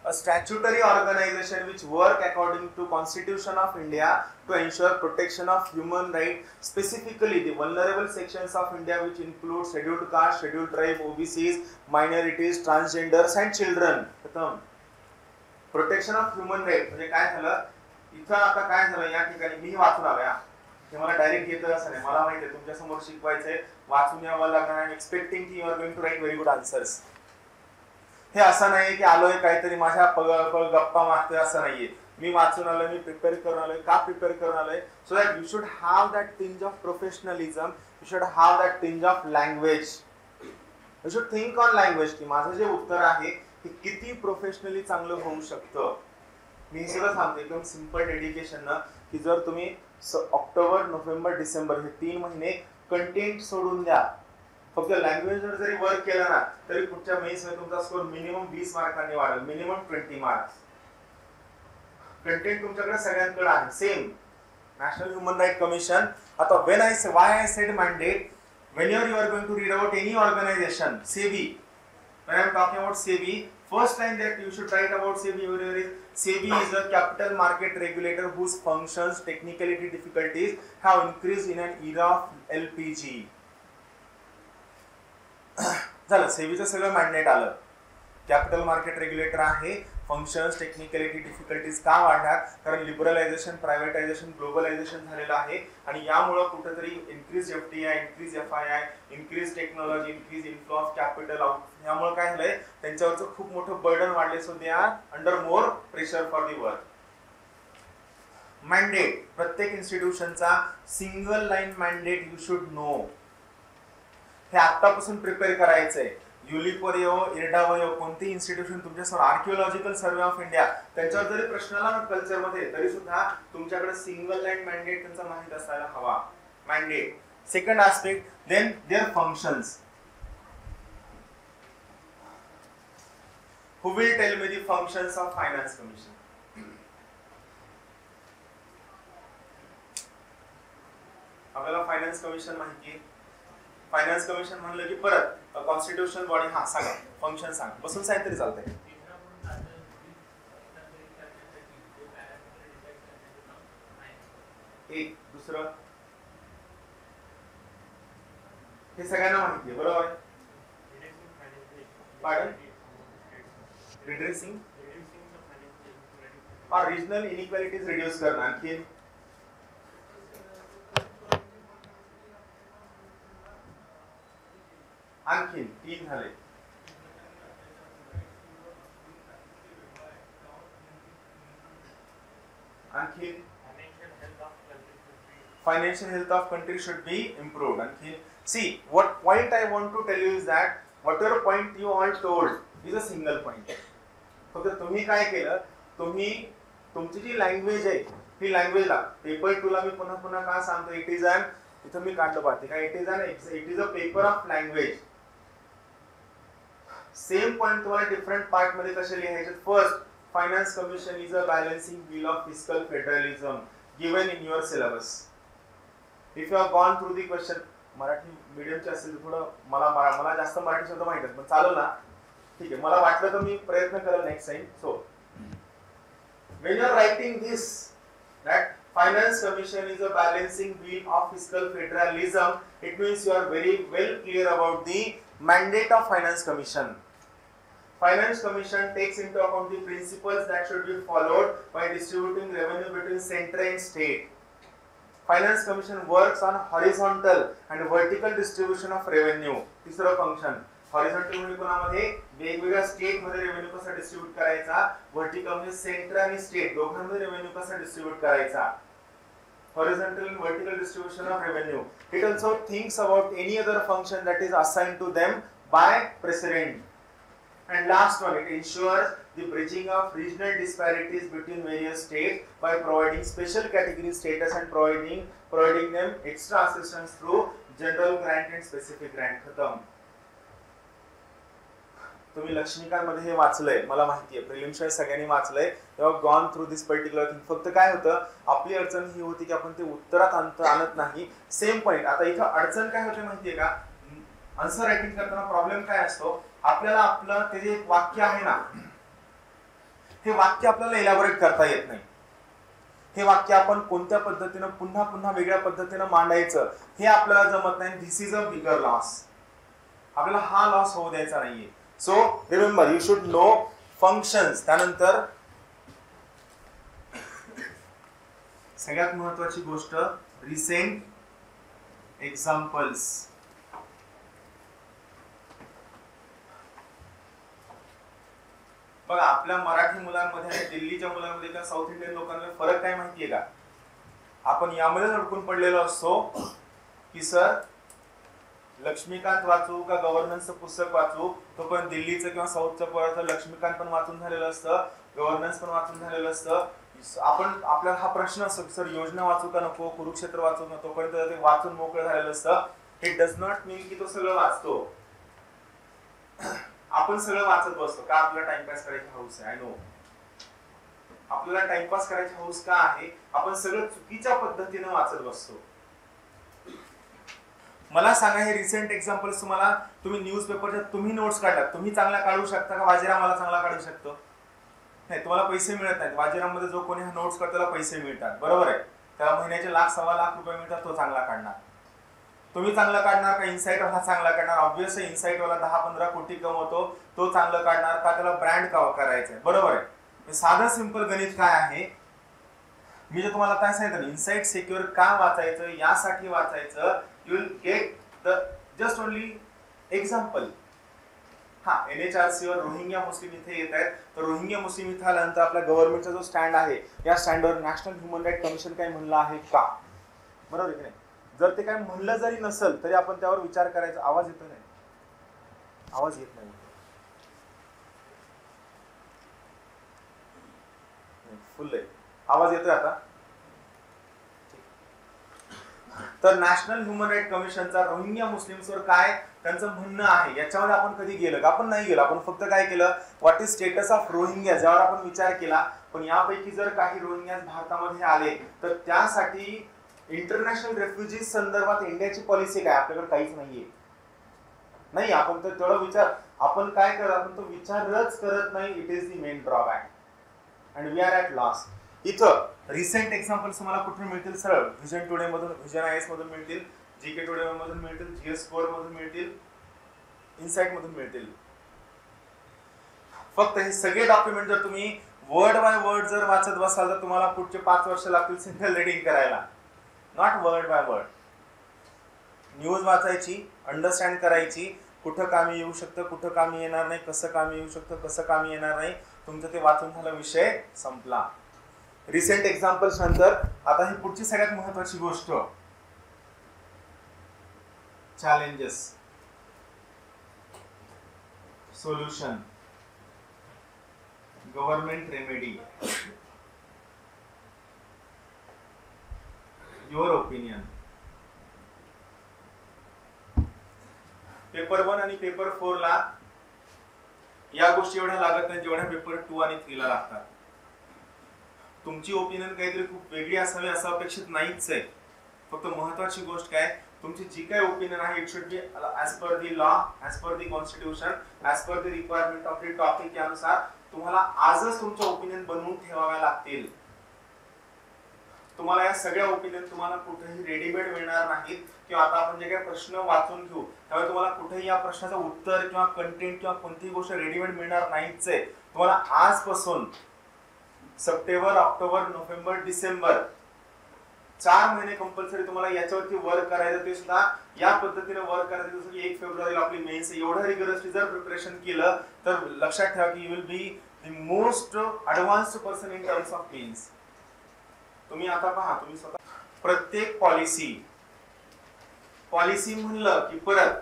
A statutory organization which work according to Constitution of India to ensure protection of human rights, specifically the vulnerable sections of India, which include scheduled caste, scheduled tribe, OBCs, minorities, transgenders and children. प्रथम protection of human right म्हणजे काय झालं इथं, आता काय झालं या ठिकाणी मी वाचून आलोय. हे मला डायरेक्ट येतं असं नाही, मला माहिती आहे तुमच्या समोर शिकवायचंय, वाचून यावं लागणार. आय एम एक्सपेक्टिंग की you are going to write very good answers. हे असं नाही की आलोय काहीतरी माझ्या गप्पा मारतोय, असं नाहीये. मी वाचून आलोय, मी प्रिपेअर करून आलोय. का प्रिपेअर करून आलोय? So that you should have that tinge of professionalism, you should have that tinge of language, you should think on language की माझं जे उत्तर आहे हे किती प्रोफेशनली चांगलं होऊ शकतं. मी सगळं सांगतो एकदम सिंपल डेडिकेशन ना, की जर तुम्ही ऑक्टोबर, नोव्हेंबर, डिसेंबर हे 3 महिने कंटेंट सोडून द्या, फक्त लँग्वेजवर जरी वर्क केलं ना तरी पुढच्या मेन्स मध्ये तुमचा स्कोर मिनिमम 20 मार्कांनी वाढेल, मिनिमम 20 मार्क्स. कंटेंट तुमच्याकडे सगळ्यांकडे आहे same. National human right commission. आता when I say why I said mandate, whenever you are going to read about any organization, SEBI, when I am talking about SEBI, first line that you should write about SEBI is SEBI is a capital market regulator whose functions, technicality, difficulties have increased in an era of LPG. झालं, सेबीचं सगळं mandate आलं. Capital market regulator आहे, functions, technicality, difficulties का वाढणार? कारण liberalisation, privatisation, globalisation झालेलं आहे आणि यामुळे कुठेतरी increase FDI, increase FII, increase technology, increase inflow of capital, यामुळे काय झालंय त्यांच्यावरचं खूप मोठं बर्डन वाढले. So they are under more pressure for the work. Mandate, प्रत्येक इन्स्टिट्यूशनचा single line mandate you should know. हे आतापासून प्रिपेअर करायचंय. युलिपर येओ, इरडावर येओ, कोणती इन्स्टिट्यूशन तुमच्यासमोर, आर्किओलॉजिकल सर्वे ऑफ इंडिया, त्यांच्यावर जरी प्रश्न आला ना कल्चरमध्ये तरी सुद्धा तुमच्याकडे सिंगल लाईन मॅन्डेट त्यांचा माहित असायला हवा. Mandate. Second aspect, then there functions. Who will tell me the functions of Finance Commission? आपल्याला फायनान्स कमिशन माहिती आहे. फायनान्स कमिशन म्हणलं की परत कॉन्स्टिट्यूशनल बॉडी. हा सांगा फंक्शन सांग, बसून सांगितलं तरी चालतंय. एक दुसरं हे सगळ्यांना माहिती आहे बरोबर आहे. पार्डन, रिड्रेसिंग और रीजनल इनइक्वालिटीज रिड्यूस करना. आणखी आणखीन 3 झाले. आणखीन financial health of country should be improved. And see, what point I want to tell you is that whatever point you all told is a single point. फक्त तुम्ही काय केलं, तुम्ही तुमची जी लँग्वेज आहे ती लँग्वेजला पेपर 2 ला मी पुन्हा पुन्हा का सांगतो, इट इज अन, इथं मी काढलं पाहते काय, it is a paper of language. Same point तुम्हाला डिफरंट पार्ट मध्ये कसे लिहायचे. First, finance commission is a balancing wheel of fiscal federalism given in your syllabus. If you have gone through the question, Marathi मीडियमचे असेल थोडं मला जास्त मराठी शब्द माहित आहेत पण चालेल ना, ठीक आहे. मला वाटलं तर मी प्रयत्न करेल next time. So when you are writing this, that finance commission is a balancing wheel of fiscal federalism, it means you are very well clear about the mandate of finance commission. Finance commission takes into account the principles that should be followed by distributing revenue between central and state. Finance commission works on horizontal and vertical distribution of revenue. तिसरं function horizontal म्हणजे कोणामध्ये वेगवेगळ्या state मध्ये revenue कसा distribute करायचा, vertical म्हणजे centre आणि state दोघांमध्ये रेव्हेन्यू कसा डिस्ट्रीब्यूट करायचा. Horizontal and vertical distribution of revenue. It also thinks about any other function that is assigned to them by president. And last one, it ensures the bridging of regional disparities between various states by providing special category status and providing them extra assistance through general grant and specific grant. खतम. तुम्ही लक्ष्मीकांत मध्ये हे वाचलंय मला माहिती आहे, प्रिलिम्सच्या सगळ्यांनी वाचलंय. तेव्हा गॉन थ्रू दिस पर्टिक्युलर थिंग. फक्त काय होतं, आपली अडचण ही होती की आपण ते उत्तरात आणत नाही. Same point. आता इथं अडचण काय होते माहितीये का, आन्सर रायटिंग करताना प्रॉब्लेम काय असतो, आपल्याला आपलं ते जे वाक्य आहे ना, हे वाक्य आपल्याला इलॅबोरेट करता येत नाही. हे वाक्य आपण कोणत्या पद्धतीनं पुन्हा पुन्हा वेगळ्या पद्धतीनं मांडायचं हे आपल्याला जमत नाही. दिस इज अ बिगर लॉस. आपल्याला हा लॉस होऊ द्यायचा नाहीये. So remember, you should no functions. त्यानंतर सगळ्यात महत्वाची गोष्ट, रिसेंट एक्झाम्पल्स. बघा, आपल्या मराठी मुलांमध्ये आणि दिल्लीच्या मुलांमध्ये किंवा साऊथ इंडियन लोकांमध्ये फरक काय माहितीये का, आपण यामध्ये अडकून पडलेलो असतो की सर लक्ष्मीकांत वाचू का गव्हर्नन्सचं पुस्तक वाचू, तो पण दिल्लीचं किंवा साऊथचं परत लक्ष्मीकांत पण वाचून झालेलं असतं, गव्हर्नन्स पण वाचून झालेलं असतं. आपण आपल्याला हा प्रश्न असतो सर योजना वाचू का नको, कुरुक्षेत्र वाचू का, तोपर्यंत ते वाचून मोकळं झालेलं असतं. इट डज नॉट मीन की तो सगळं वाचतो. आपण सगळं वाचत बसतो का, आपल्याला टाइमपास करायची हौस आहे. आय नो आपल्याला टाइमपास करायची हौस का आहे, आपण सगळं चुकीच्या पद्धतीने वाचत बसतो. मला सांगा, हे रिसेंट एक्झाम्पल्स तुम्हाला, तुम्ही न्यूजपेपरच्या तुम्ही नोट्स काढलात, तुम्ही चांगला काढू शकता का वाजीराम मला चांगला काढू शकतो? नाही, तुम्हाला पैसे मिळत नाहीत. वाजीराममध्ये जो कोणी हा नोट्स काढतो त्याला पैसे मिळतात, बरोबर आहे. त्याला महिन्याचे लाख सव्वा लाख रुपये मिळतात, तो चांगला काढणार. तुम्ही चांगला काढणार का इनसाइट वाला चांगला काढणार? ऑब्व्हियसली इनसाइट वाला 10-15 कोटी कमवतो, तो चांगलं काढणार का, त्याला ब्रँड करायचंय, बरोबर आहे. साधं सिंपल गणित काय आहे, मी जे तुम्हाला काय सांगितलं, इनसाइड सिक्युअर का वाचायचं, यासाठी वाचायचं, you will get the just only example. हा, NHRC वर रोहिंग्या मुस्लिम इथे येत आहेत, तर रोहिंग्या मुस्लिम इथे आल्यानंतर आपल्या गव्हर्नमेंटचा जो स्टँड आहे, या स्टँडवर नॅशनल ह्युमन राईट कमिशन काय म्हणलं आहे का, बरोबर आहे की नाही. जर ते काय म्हणलं जरी नसेल तरी आपण त्यावर विचार करायचा. आवाज येतो नाही, आवाज येत नाही, फुल आहे, आवाज येतोय आता. तर नॅशनल ह्युमन राईट कमिशनचा रोहिंग्या मुस्लिम्सवर काय त्यांचं म्हणणं आहे याच्यामध्ये आपण कधी गेलं का, आपण नाही गेलो. आपण फक्त काय केलं, what is status of Rohingya यावर आपण विचार केला. पण यापैकी जर काही रोहिंग्या भारतामध्ये आले तर त्यासाठी इंटरनॅशनल रेफ्युजीज संदर्भात इंडियाची पॉलिसी काय, आपल्याकडे काहीच नाहीये. नाही, आपण तर तेवढा विचार आपण काय करत, आपण तो विचारच करत नाही. It is the main drawback and we are at loss. इथं रिसेंट एक्झाम्पल्स मला कुठून मिळतील, सरळ व्हिजन टुडे मधून, व्हिजन IS मधून मिळतील, GK टुडे मधून मिळतील, GS स्कोर मधून मिळतील, इनसाइट मधून मिळतील. फक्त हे सगळे डॉक्युमेंट जर तुम्ही वर्ड बाय वर्ड जर वाचत बसाल तर तुम्हाला पुढचे 5 वर्ष लागतील सिंगल रीडिंग करायला. Not word by word. News वाचायची, अंडरस्टँड करायची, कुठं कामी येऊ शकतं, कुठं कामी येणार नाही, कसं कामी येऊ शकतं, कसं कामी येणार नाही, तुमचं ते वाचून झाला, विषय संपला. रिसेंट एक्झाम्पल्स नंतर आता ही पुढची सगळ्यात महत्वाची गोष्ट, challenges, solution, government remedy, your opinion. Paper 1 आणि पेपर 4 ला या गोष्टी एवढ्या लागत नाही जेवढ्या पेपर 2 आणि 3 ला लागतात. तुमची ओपिनियन काहीतरी खूप वेगळी असावी असं अपेक्षित नाहीच आहे. फक्त महत्वाची गोष्ट काय, तुमची जी काही ओपिनियन आहे it should be as per the law, as per the constitution, as per the requirement of the topic. यानुसार तुम्हाला आजच तुमच्या ओपिनियन बनवून ठेवाव्या लागतील. तुम्हाला या सगळ्या ओपिनियन तुम्हाला कुठेही रेडीमेड मिळणार नाहीत. किंवा आता आपण जे काही प्रश्न वाचून घेऊ त्यामुळे तुम्हाला कुठेही या प्रश्नाचं उत्तर किंवा कंटेंट किंवा कोणतीही गोष्ट रेडीमेड मिळणार नाहीच आहे. तुम्हाला आजपासून सप्टेंबर, ऑक्टोबर, नोव्हेंबर, डिसेंबर 4 महिने कंपल्सरी तुम्हाला याच्यावरती वर्क करायचं. ते सुद्धा या पद्धतीने वर्क करायचं जसं की 1 फेब्रुवारीला आपली मेन्स. एवढं रिगरसली जर प्रिपरेशन केलं तर लक्षात ठेवा की you will be the most advanced person in terms of mains. तुम्ही आता पहा, तुम्ही स्वतः प्रत्येक पॉलिसी म्हणलं की परत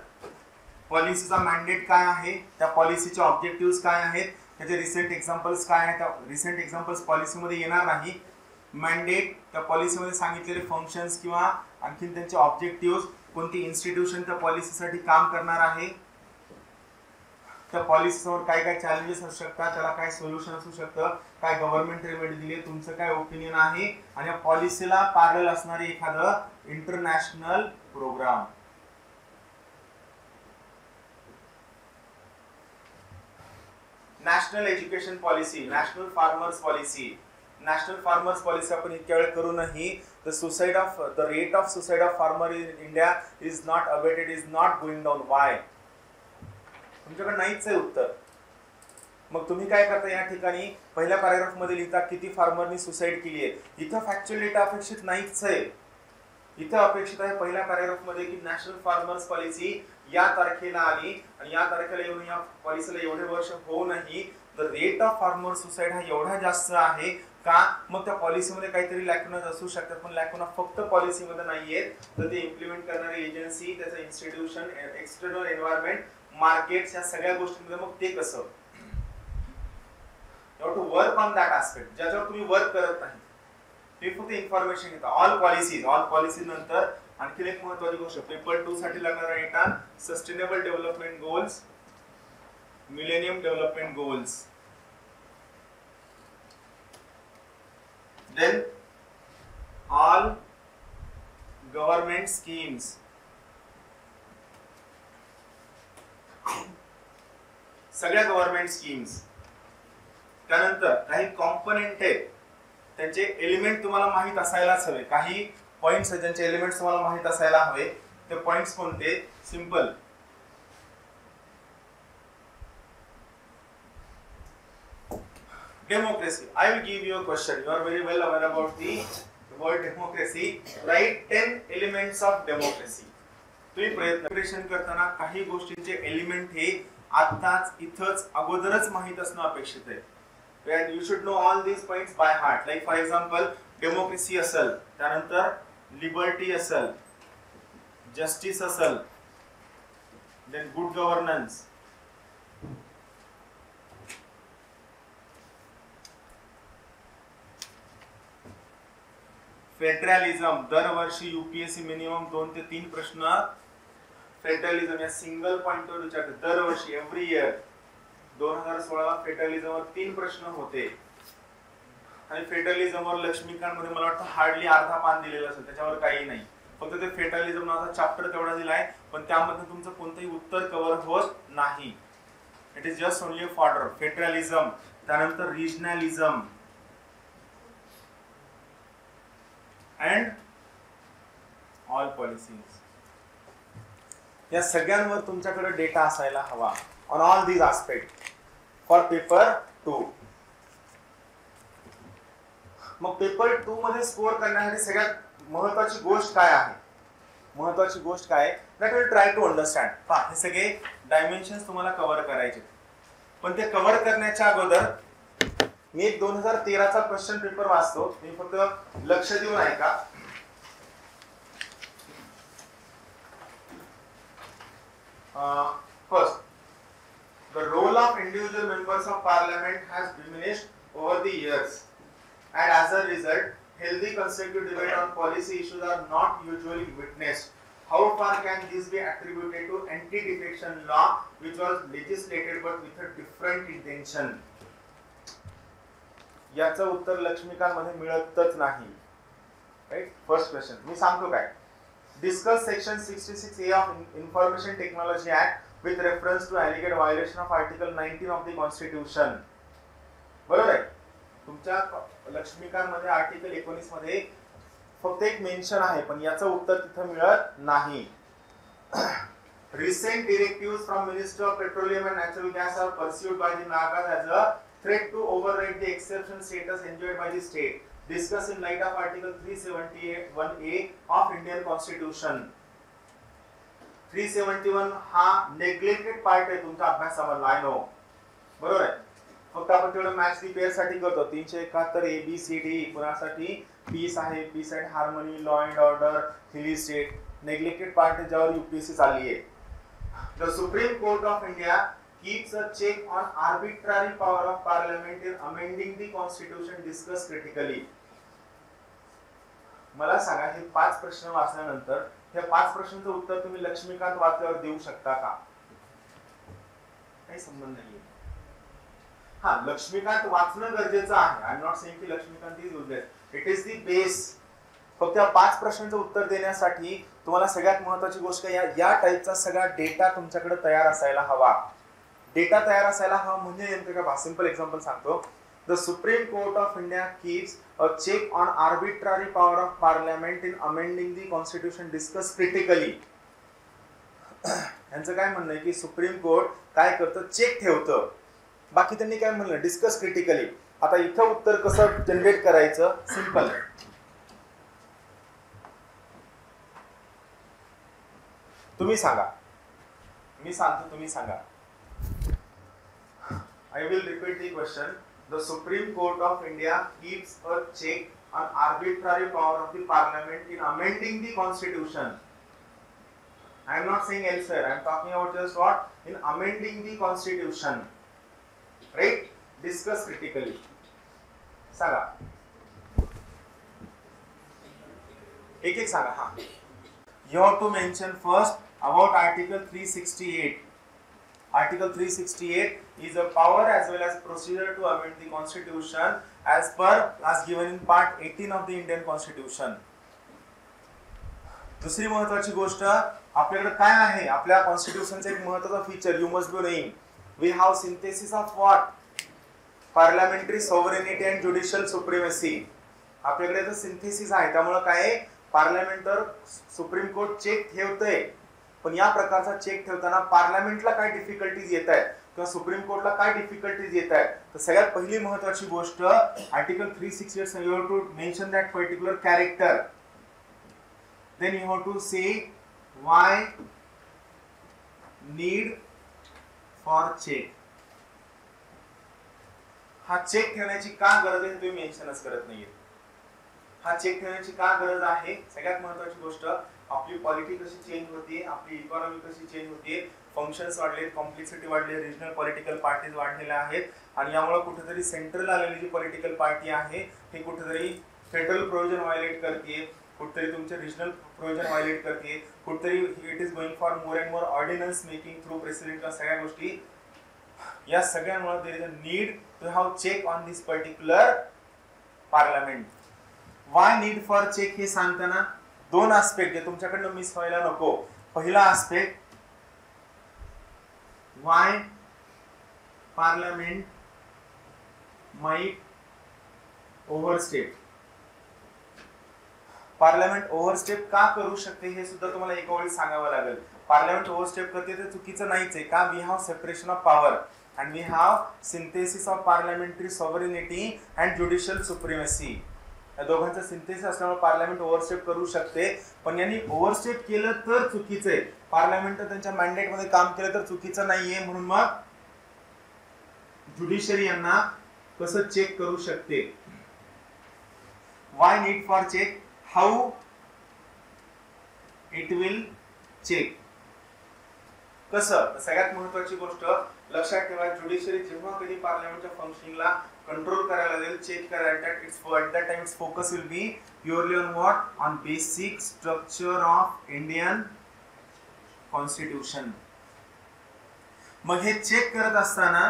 पॉलिसीचा मॅन्डेट काय आहे, त्या पॉलिसीचे ऑब्जेक्टिव्ह काय आहेत, त्याचे रिसेंट एक्झाम्पल्स काय आहेत. रिसेंट एक्झाम्पल्स पॉलिसीमध्ये येणार नाही. मॅन्डेट, त्या पॉलिसीमध्ये सांगितलेले फंक्शन्स किंवा आणखी त्यांचे ऑब्जेक्टिव्ह, कोणती इन्स्टिट्यूशन त्या पॉलिसीसाठी काम करणार आहे, त्या पॉलिसीवर काय काय चॅलेंजेस असू शकतात, त्याला काय सोल्युशन असू शकतं, काय गव्हर्नमेंट रेमेडी दिली, तुमचं काय ओपिनियन आहे, आणि या पॉलिसीला पॅरलल असणारी एखादं international program. National education policy, national farmers policy. National farmers policy आपण इतक्या वेळ करूनही the rate of suicide of farmer in India is not abated, is not going down. Why? तुमच्याकडे नाहीच आहे उत्तर. मग तुम्ही काय करता, या ठिकाणी पहिल्या पॅराग्राफ मध्ये लिहिता किती फार्मरनी सुसाईड केली आहे. इथं फॅक्च्युअल डेटा अपेक्षित नाहीच आहे. इथं अपेक्षित आहे पहिल्या पॅराग्राफ मध्ये की नॅशनल फार्मर्स पॉलिसी या तारखेला आली आणि या तारखेला येऊन या पॉलिसीला एवढे वर्ष होऊनही the rate of farmer suicide हा एवढा जास्त आहे का. मग त्या पॉलिसीमध्ये काहीतरी लॅक्युनाज असू शकतात, पण लॅक्युना फक्त पॉलिसीमध्ये नाहीयेत, तर ते इम्प्लिमेंट करणारी एजन्सी, त्याचं इन्स्टिट्यूशन, एक्सटर्नल एन्व्हायरमेंट, मार्केट्स, या सगळ्या गोष्टींमध्ये मग ते कसं. You have to work on that aspect, ज्याच्यावर तुम्ही वर्क करत नाही. तुम्ही फक्त इन्फॉर्मेशन घेता. ऑल पॉलिसी नंतर आणखी एक महत्त्वाची गोष्ट, पेपर 2 साठी लागणारा data, sustainable development goals, millennium development goals, then all government schemes, सगळ्या गव्हर्नमेंट स्कीम्स. त्यानंतर काही कॉम्पोनेंट आहेत, त्यांचे एलिमेंट तुम्हाला माहित असायलाच हवे. काही पॉइंट्स आहेत ज्यांचे एलिमेंट्स तुम्हाला माहित असायला हवे. ते पॉइंट्स कोणते? Simple, Democracy. I will give you a question. You are very well aware about the word democracy. Write 10 elements of democracy. तुम्ही प्रयत्न करताना काही गोष्टींचे एलिमेंट हे आताच इथंच अगोदरच माहित असणं अपेक्षित आहे. And you should know all these points by heart. Like for example, democracy असेल, त्यानंतर liberty असेल, justice असेल, then good governance, फेडरलिझम. दरवर्षी यूपीएससी मिनिमम 2 ते 3 प्रश्न फेडरलिझम या सिंगल पॉइंटवर विचारते दरवर्षी, एव्हरी इयर. 2016 ला फेडरलिझम वर 3 प्रश्न होते आणि फेडरलिझम वर लक्ष्मीकांत मध्ये मला वाटतं हार्डली अर्धा पान दिलेलं असेल, त्याच्यावर काही नाही. फक्त ते फेडरलिझम नावाचा चॅप्टर तेवढा दिलाय, पण त्यामध्ये तुमचं कोणतंही उत्तर कव्हर होत नाही. It is just only a fodder. Federalism, त्यानंतर रिजनलिझम and all policies. या सगळ्यांवर तुमच्याकडे डेटा असायला हवा on all these aspects for paper 2. मग पेपर 2 मध्ये स्कोर करण्यासाठी सगळ्यात महत्त्वाची गोष्ट काय आहे? महत्त्वाची गोष्ट काय? that will try to understand. पहा, हे सगळे डायमेन्शन्स तुम्हाला कव्हर करायचे, पण ते कव्हर करण्याच्या अगोदर मी एक 2013 चा क्वेश्चन पेपर वाचतो. मी फक्त लक्ष देऊन ऐका. First, the role of individual members of parliament has diminished over the years, and as a result, healthy constructive debate on policy issues are not usually witnessed. How far can this be attributed to anti-defection law, which was legislated but with a different intention? याचं उत्तर लक्ष्मीकांत मध्ये मिळतच नाही. Right. First question मी सांगतो काय. Discuss section 66A of information technology act with reference to alleged violation of article 19 of the constitution. बरोबर आहे. तुमच्या लक्ष्मीकांत मध्ये आर्टिकल 19 मध्ये फक्त एक मेन्शन आहे, पण याचं उत्तर तिथं मिळत नाही. Recent directives from Minister of Petroleum and Natural Gas are pursued by the Nagas as a threat to override the exception status enjoyed by the state. Discuss in light of Article 371A of Indian Constitution. 371 हा neglected part आहे तुमच्या अभ्यासामधला. I know. बरोबर आहे. फक्त आपण तेवढं match दी pair साठी करतो. 371 A B C D पुण्यासाठी पीस आहे, peace and harmony, law and order, हिली स्टेट. नेग्लेक्टेड पार्ट आहे ज्यावर यूपीएससी चालली आहे. The Supreme Court of India keeps a check on arbitrary power of parliament in amending the constitution discussed critically. मला सांगा, हे 5 प्रश्न वाचल्यानंतर ह्या 5 प्रश्नांचं उत्तर तुम्ही लक्ष्मीकांत वाचल्यावर देऊ शकता का? काही संबंध नाहीये. हा, लक्ष्मीकांत वाचणं गरजेचं आहे. आय एम नॉट सेइंग की Laxmikanth is useless. It is the base. फक्त या 5 प्रश्नांचं उत्तर देण्यासाठी तुम्हाला सगळ्यात महत्त्वाची गोष्ट या टाइपचा सगळा डेटा तुमच्याकडे तयार असायला हवा. डेटा तयार असायला हवा म्हणजे नेमकं काय? सिंपल एक्झाम्पल सांगतो. The supreme court of India keeps a check on arbitrary power of parliament in amending the constitution discuss critically. यांचं काय म्हणणं आहे की सुप्रीम कोर्ट काय करतं? चेक ठेवतं. बाकी त्यांनी काय म्हणलं? Discuss critically. आता इथं उत्तर कसं जनरेट करायचं? सिंपल. तुम्ही सांगा. मी सांगतो, तुम्ही सांगा. I will repeat the question. The Supreme Court of India keeps a check on arbitrary power of the Parliament in amending the Constitution. I am not saying elsewhere. I am talking about just what? In amending the Constitution. Right? Discuss critically. सांगा. एक सांगा. हाँ. You have to mention first about Article 368. Article 368 is a power as well as procedure to amend the constitution as given in part 18 of the Indian Constitution. दुसरी महत्त्वाची गोष्ट, आपल्याकडे काय आहे? आपल्या कॉन्स्टिट्यूशनचं एक महत्त्वाचा feature you must be knowing. We have synthesis of what? Parliamentary sovereignty and judicial supremacy. आपल्याकडे तर सिंथेसिस आहे. त्यामुळे काय? पार्लमेंटर सुप्रीम कोर्ट चेक ठेवतंय. पण या प्रकारचा चेक ठेवताना पार्लमेंटला काय डिफिकल्टीज येत आहेत? किंवा सुप्रीम कोर्टला काय डिफिकल्टीज येत आहेत, तर सगळ्यात पहिली महत्वाची गोष्ट article 368 you have to mention that particular character, then you have to say why need for check. हा चेक ठेवण्याची का गरज आहे तुम्ही मेन्शनच करत नाहीये. हा चेक ठेवण्याची का गरज आहे, सगळ्यात महत्वाची गोष्ट आपली पॉलिटी कशी चेंज होते, आपली इकॉनॉमी कशी चेंज होते, फंक्शन्स वाढले, कॉम्प्लेक्सिटी वाढली, रिजनल पॉलिटिकल पार्टीज वाढलेल्या आहेत आणि यामुळे कुठेतरी सेंट्रल आलेली जी पॉलिटिकल पार्टी आहे हे कुठेतरी फेडरल प्रोव्हिजन व्हायलेट करते, कुठेतरी तुमचे रिजनल प्रोव्हिजन व्हायलेट करते, कुठेतरी it is going for more and more ordinance making through president. सगळ्या गोष्टी या सगळ्यांमुळे there is a need to have check on this particular parliament. Why need for check हे सांगताना दोन आस्पेक्ट जे तुमच्याकडनं मिस व्हायला नको. पहिला aspect why parliament might overstep. Parliament overstep का करू शकते हे सुद्धा तुम्हाला एका वेळी सांगावं लागेल. पार्लमेंट ओव्हरस्टेप करते ते चुकीचं नाहीच आहे का, we have separation of power and we have synthesis of parliamentary sovereignty and judicial supremacy. या दोघांचं सिंथेसिस असल्यामुळे पार्लमेंट ओव्हरस्टेप करू शकते, पण यांनी ओव्हरस्टेप केलं तर चुकीचं आहे. पार्लमेंट त्यांच्या मॅन्डेट मध्ये काम केलं तर चुकीचं नाहीये, म्हणून मग ज्युडिशरी यांना कसं चेक करू शकते. Why need for check, how it will check. कसं, सगळ्यात महत्वाची गोष्ट लक्षात ठेवा, ज्युडिशरी जेव्हा कधी पार्लमेंटच्या फंक्शनिंगला कंट्रोल करायला जाईल, चेक करायला, at that time its focus will be purely on what, on basic structure of Indian Constitution. मग हे चेक करत असताना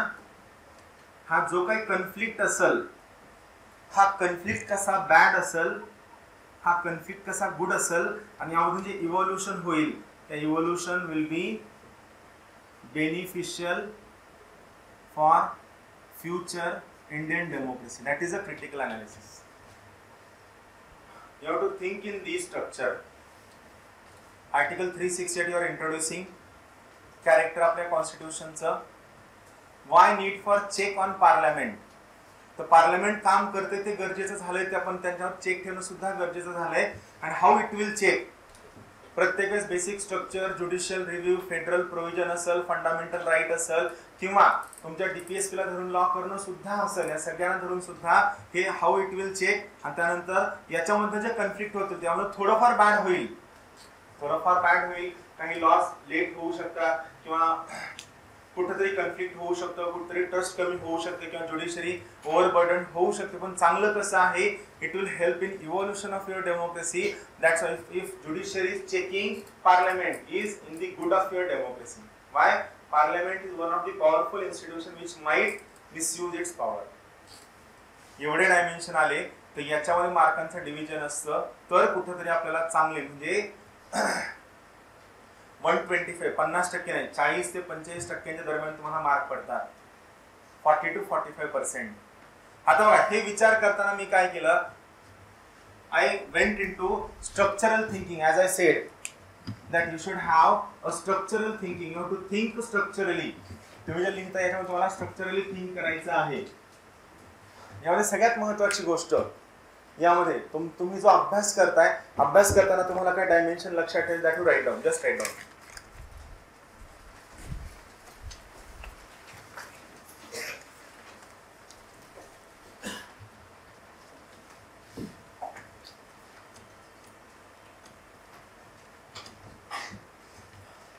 हा जो काही कन्फ्लिक्ट असेल, हा कन्फ्लिक्ट कसा बॅड असेल, हा कन्फ्लिक्ट कसा गुड असेल आणि यामधून जे इव्होल्युशन होईल त्या evolution will be beneficial for future Indian democracy. That is a critical analysis. You have to think in this structure. Article 368 you are introducing character आपल्या constitution चं. Why need for check on parliament? तर parliament काम करते ते गरजेचं झालंय, ते आपण त्यांच्यावर चेक ठेवणं सुद्धा गरजेचं झालंय. आणि हाऊ इट विल चेक, प्रत्येक वेळेस basic structure, judicial review, federal provision असेल, फंडामेंटल राईट असेल किंवा तुमच्या डीपीएसपी ला धरून लॉ करणं सुद्धा असेल, या सगळ्यांना धरून सुद्धा हे हाऊ इट विल चेक. आणि त्यानंतर याच्यामध्ये जे कन्फ्लिक्ट होतं त्यामुळे थोडंफार बॅड होईल, काही लॉस लेट होऊ शकतात किंवा कुठेतरी कन्फ्लिक्ट होऊ शकतं, कुठेतरी ट्रस्ट कमी होऊ शकते किंवा ज्युडिशरी ओव्हरबर्डन होऊ शकते. पण चांगलं कसं आहे, it will help in evolution of your democracy. That's why if judiciary is checking parliament is in the good of your democracy. Why parliament is one of the powerful institution which might misuse its power. एवढे dimension आले तर याच्यामध्ये मार्कांचं division असतं, तर कुठेतरी आपल्याला चांगले म्हणजे 125 50% नाही, 40 ते 45% दरम्यान तुम्हाला मार्क पडतात, 40 to 45%. आता बघा, हे विचार करताना मी काय केलं, I went into structural thinking. As I said that you should have a structural thinking. You have to think structurally. तुम्ही जे लिहिता याच्यामध्ये तुम्हाला स्ट्रक्चरली थिंक करायचं आहे. यामध्ये सगळ्यात महत्त्वाची गोष्ट यामध्ये तुम्ही जो अभ्यास करताय, अभ्यास करताना तुम्हाला काय डायमेन्शन लक्षात ठेवायचं, that you write down, just write down.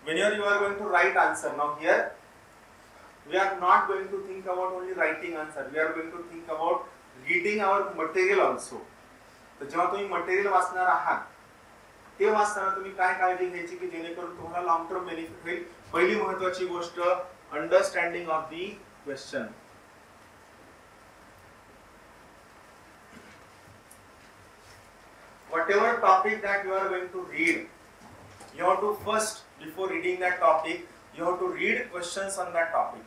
Whenever you are going to write answer, now here we are not going to think about only writing answer, we are going to think about reading our material also. तर जेव्हा तुम्ही material वाचणार आहात ते वाचताना तुम्ही काय काळजी घ्यायची की जेणेकरून तुम्हाला लॉंग टर्म बेनिफिट होईल. पहिली महत्त्वाची गोष्ट, understanding of the question. Whatever topic that you are going to read, you have to first, before reading that topic, you have to read questions on that topic.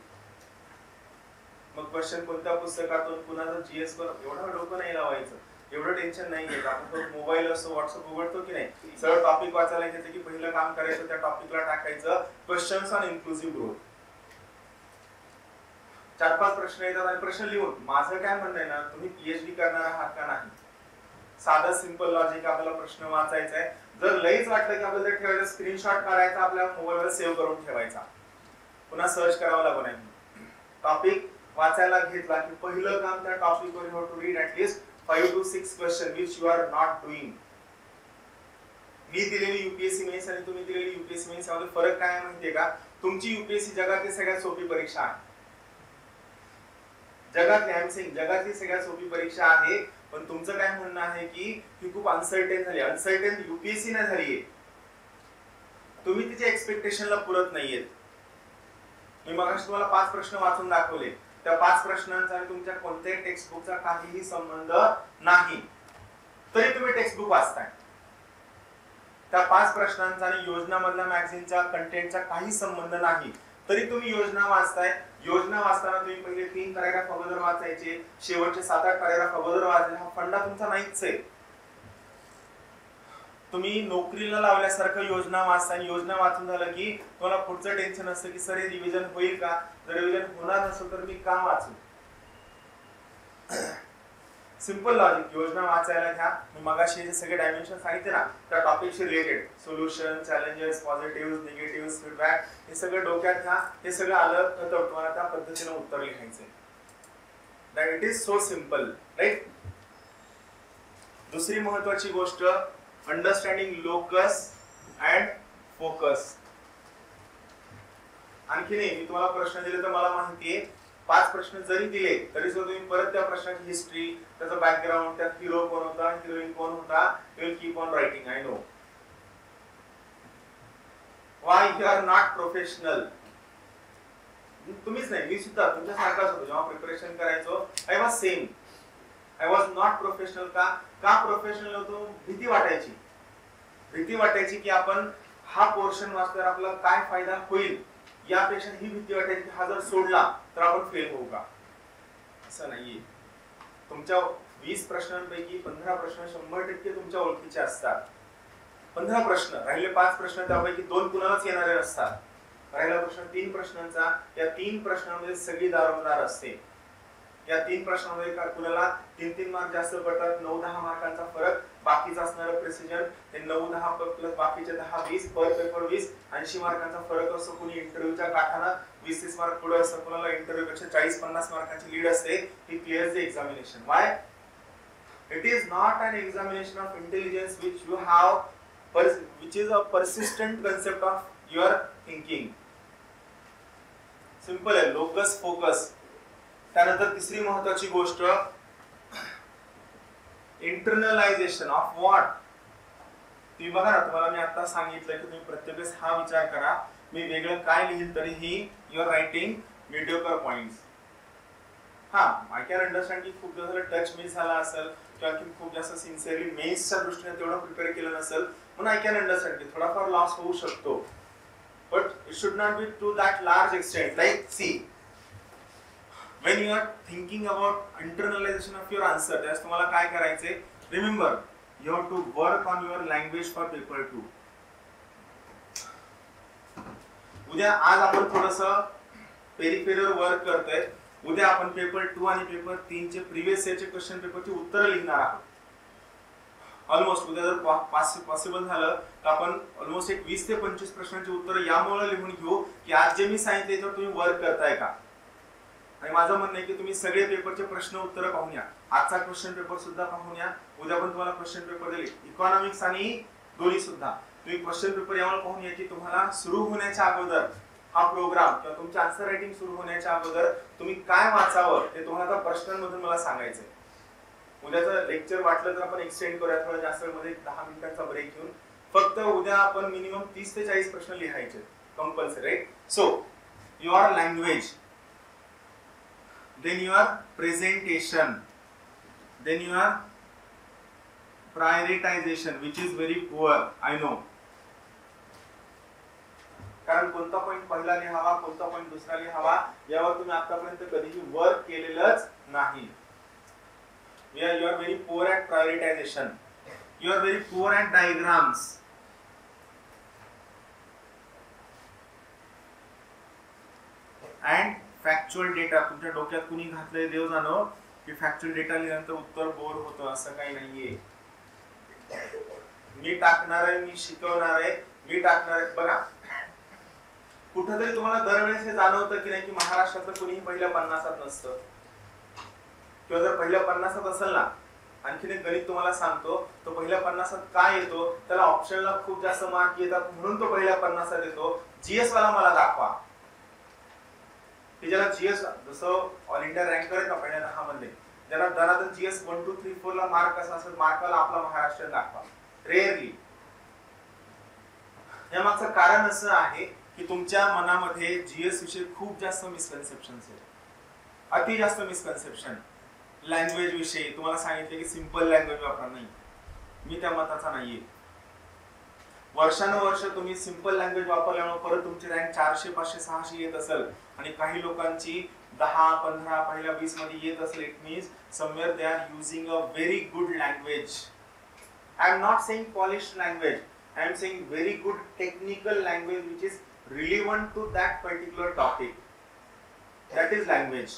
मग question कोणत्या पुस्तकातून, कुणाचं GS वर, एवढं डोकं नाही लावायचं, एवढं टेन्शन नाही घ्यायचं. आपण तो मोबाईल असतो, व्हॉट्सअप उघडतो की नाही, सरळ टॉपिक वाचायला घ्यायचं की पहिलं काम करायचं त्या टॉपिकला टाकायचं क्वेश्चन्स ऑन इन्क्लुसिव्ह ग्रोथ. 4-5 प्रश्न येतात आणि प्रश्न लिहून. माझं काय म्हणणं आहे ना, तुम्ही पीएचडी करणार आहात का नाही, साधा सिंपल लॉजिक आपल्याला प्रश्न वाचायचा आहे. जर लईच वाटलं की आपल्याला ठेवायचं, स्क्रीनशॉट काढायचा, आपल्या मोबाईलवर सेव्ह करून ठेवायचा, पुन्हा सर्च करावं लागू नाही. टॉपिक वाचायला घेतला की पहिलं काम त्या टॉपिकवर you have to read at least 5 to 6 question which you are not doing. मी दिलेली युपीएससी मेन्स आणि तुम्ही दिलेली युपीएससी मेन्स यामध्ये फरक काय आहे माहितीये का? तुमची युपीएससी जगातली सगळ्यात सोपी परीक्षा आहे. जगातली सगळ्यात सोपी परीक्षा आहे. पण तुमचं काय म्हणणं आहे की ही खूप अनसर्टेन झाली. अनसर्टेन युपीएससी नाही झालीये, तुम्ही तिच्या एक्सपेक्टेशनला पुरत नाहीयेत. मी मगाशी तुम्हाला 5 प्रश्न वाचून दाखवले. त्या 5 प्रश्नांचा आणि तुमच्या कोणत्याही टेक्स्ट बुकचा काहीही संबंध नाही, तरी तुम्ही टेक्स्ट बुक वाचताय. त्या 5 प्रश्नांचा आणि योजना मधल्या मॅगझिनच्या कंटेंटचा काही संबंध नाही, तरी तुम्ही योजना वाचताय. योजना वाचताना तुम्ही पहिले 3 पॅराग्राफ अगोदर वाचायचे, शेवटचे 7-8 पॅराग्राफ अगोदर वाचायचे. हा फंडा तुमचा नाहीच आहे. तुम्ही नोकरीला लावल्यासारखं योजना वाचता आणि योजना वाचून झालं की तुम्हाला पुढचं टेन्शन असतं की सर हे रिव्हिजन होईल का, जर रिव्हिजन होणार नसेल तर मी का वाचू. सिंपल लॉजिक, योजना वाचायला घ्या. मी मगाशी जे सगळे डायमेन्शन सांगितले ना त्या टॉपिकशी related, solution, challenges, positive, negative, feedback, हे सगळं डोक्यात घ्या. हे सगळं आलं तर तुम्हाला त्या पद्धतीने उत्तर लिहायचंय. That it is so simple, right. दुसरी महत्वाची गोष्ट, अंडरस्टँडिंग लोकस अँड फोकस. आणखी नाही, मी तुम्हाला प्रश्न दिले तर मला माहितीये 5 प्रश्न जरी दिले तरी सुद्धा तुम्ही परत त्या प्रश्नाची हिस्ट्री, त्याचा बॅकग्राऊंड, त्यात हिरो कोण होता, हिरोईन कोण होता, you will keep on writing. I know why you are not professional. तुम्हीच नाही, मी सुद्धा तुमच्यासारखाच होतो. जेव्हा प्रिपरेशन करायचो I was same. I was not professional. का प्रोफेशनल होतो? भीती वाटायची की आपण हा पोर्शन वाचल्यावर आपला काय फायदा होईल, यापेक्षा ही भीती वाटायची की हा जर सोडला तर आपण फेल होऊ का. असं नाहीये. तुमच्या 20 प्रश्नांपैकी 15 प्रश्न 100% तुमच्या ओळखीचे असतात. 15 प्रश्न, राहिले 5 प्रश्न त्यापैकी 2 कुणालाच येणारे असतात. राहिला प्रश्न 3 प्रश्नांचा, या 3 प्रश्नांमध्ये सगळी दारोमदार असते. या 3 प्रश्नांमध्ये कुणाला 3-3 मार्क जास्त पडतात, 9-10 मार्कांचा फरक. बाकीचं असणारं प्रिसिजन हे 9-10 प्लस बाकीचे 10-20, पर पेपर 20, 80 मार्कांचा फरक असतो. कुणी इंटरव्ह्यूच्या काठानं 20-30 मार्क पुढे असतं, कुणाला इंटरव्ह्यू पेक्षा 40-50 मार्कांची लीड असते. He clears the examination. Why? It is not an examination of intelligence which you have, which is a persistent concept of your thinking. Simple आहे, लोकस फोकस. त्यानंतर तिसरी महत्वाची गोष्ट, इंटरनलायझेशन ऑफ व्हॉट. तुम्ही बघा ना, तुम्हाला मी आता सांगितलं की तुम्ही प्रत्येक वेळेस हा विचार करा, मी वेगळं काय लिहिल तरीही you are writing mediocre points. हा, आय कॅन अंडरस्टँड की खूप जास्त टच मिस झाला असेल किंवा की खूप जास्त सिन्सिअरली मेन्सच्या दृष्टीने तेवढं प्रिपेअर केलं नसेल, म्हणून आय कॅन अंडरस्टँड की थोडाफार लॉस होऊ शकतो. But it should not be to that large extent. Like see, when you are thinking about internalization of your answer, त्यास तुम्हाला काय करायचे, remember you have to work on your language for paper 2. उद्या, आज आपण थोडंसं पेरिफेरल वर्क करतोय. उद्या आपण पेपर 2 आणि पेपर 3 चे प्रीवियस इयरचे क्वेश्चन पेपरची उत्तरं लिहिणार आहोत. ऑलमोस्ट उद्या जर पॉसिबल झालं तर आपण ऑलमोस्ट एक 20 ते 25 प्रश्नांची उत्तरं यामुळे लिहून घेऊ की आज जे मी सांगितले त्याच्यावर तुम्ही वर्क करताय का. आणि माझं म्हणणं आहे की तुम्ही सगळे पेपरचे प्रश्न उत्तर पाहून या. आजचा क्वेश्चन पेपर सुद्धा पाहून या. उद्या पण तुम्हाला क्वेश्चन पेपर दिले, इकॉनॉमिक्स आणि दोन्ही सुद्धा. तुम्ही क्वेश्चन पेपर यामुळे पाहून या की तुम्हाला सुरू होण्याच्या अगोदर हा प्रोग्राम किंवा तुमची आन्सर रायटिंग सुरू होण्याच्या अगोदर तुम्ही काय वाचावं ते तुम्हाला आता प्रश्नांमधून मला सांगायचंय. उद्याचं लेक्चर वाटलं तर आपण एक्सटेंड करूया थोडं जास्त, मध्ये 10 मिनिटांचा ब्रेक घेऊन. फक्त उद्या आपण मिनिमम 30 ते 40 प्रश्न लिहायचे compulsory, right. So your language, then your presentation, then your prioritization, which is very poor, I know. कारण कोणता पॉइंट पहिला लिहावा, कोणता पॉइंट दुसरा लिहावा, यावर तुम्ही आतापर्यंत कधीही वर्क केलेलंच नाही. You are very poor at prioritization. You are very poor at diagrams. And factual data तुमच्या डोक्यात कुणी घातलंय देव जाणो की फॅक्च्युअल डेटा लिहिल्यानंतर उत्तर बोर होतं, असं काही नाहीये. मी टाकणार आहे, मी शिकवणार आहे, मी टाकणार आहे. बघा कुठेतरी तुम्हाला दरवेळेस हे जाणवतं की नाही की महाराष्ट्रातलं कुणीही पहिल्या 50त नसतं, किंवा जर पहिल्या 50त असेल ना, आणखीन एक गणित तुम्हाला सांगतो, तो पहिल्या 50त का येतो, त्याला ऑप्शनला खूप जास्त मार्क येतात म्हणून तो पहिल्या 50त येतो. जीएस वाला मला दाखवा की ज्याला जीएस जसं ऑल इंडिया रँकर आहे ना पहिल्या 10 मध्ये, ज्याला दरादर जीएस 1 2 3 4 ला मार्क असा असेल, मार्काला आपला महाराष्ट्र दाखवा. रेअरली. या मागचं कारण असं आहे की तुमच्या मनामध्ये जीएस विषयी खूप जास्त मिसकन्सेप्शन्स आहेत, अति जास्त मिसकन्सेप्शन. लँग्वेज विषयी तुम्हाला सांगितले की सिंपल लँग्वेज वापरा, नाही, मी त्या मताचा नाहीये. वर्षानुवर्ष तुम्ही सिंपल लँग्वेज वापरल्यामुळे परत तुमची रँक 400 500 600 येत असेल आणि काही लोकांची 10 15 पहिल्या 20 मध्ये येत असेल, it means somewhere they are using a very good language. I am not saying polished language, I am saying very good technical language which is relevant to that particular topic. That is language.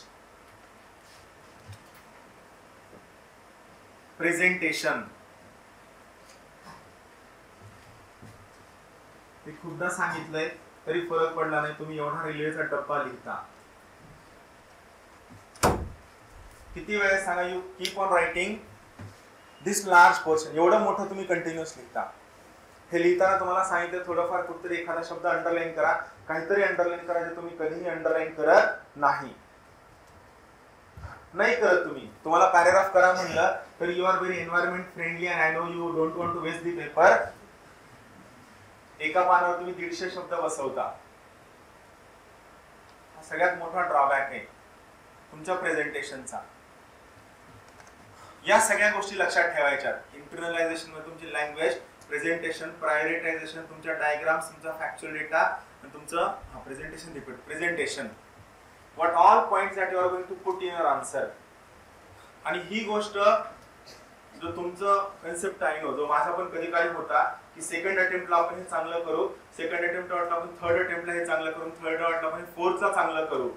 Presentation. मी खूपदा सांगितलंय तरी फरक पडला नाही, तुम्ही एवढा रेल्वेचा डब्बा लिहिता. किती वेळेस सांगा, you keep on writing this large portion. एवढं मोठं तुम्ही कंटिन्युअस लिहिता. हे लिहिताना तुम्हाला सांगितलं थोडंफार कुठेतरी एखादा शब्द अंडरलाईन करा, काहीतरी अंडरलाईन करा जे तुम्ही कधीही अंडरलाईन करत नाही करत. तुम्हाला पॅराग्राफ करा म्हणलं तर you are very environment friendly and I know you don't want to waste the paper. एका पानावर तुम्ही 150 शब्द बसवता. हा सगळ्यात मोठा ड्रॉबॅक आहे तुमच्या प्रेझेंटेशनचा. या सगळ्या गोष्टी लक्षात ठेवायच्या. इंटरनलायझेशन मध्ये तुमची लँग्वेज, प्रेझेंटेशन, प्रायोरिटायझेशन, तुमच्या डायग्राम्स, तुमचा फॅक्च्युअल डेटा आणि तुमचं presentation repeat. Presentation what all points that you are going to put in your answer. आणि ही गोष्ट जो तुमचं कन्सेप्ट आहे ना, जो माझा पण कधी काही होता की सेकंड अटेम्प्टला आपण हे चांगलं करू, सेकंड अटेम्प्टला आपण थर्ड अटेम्प्टला हे चांगलं करू, थर्ड अटेम्प्टला आपण फोर्थला चांगलं करू,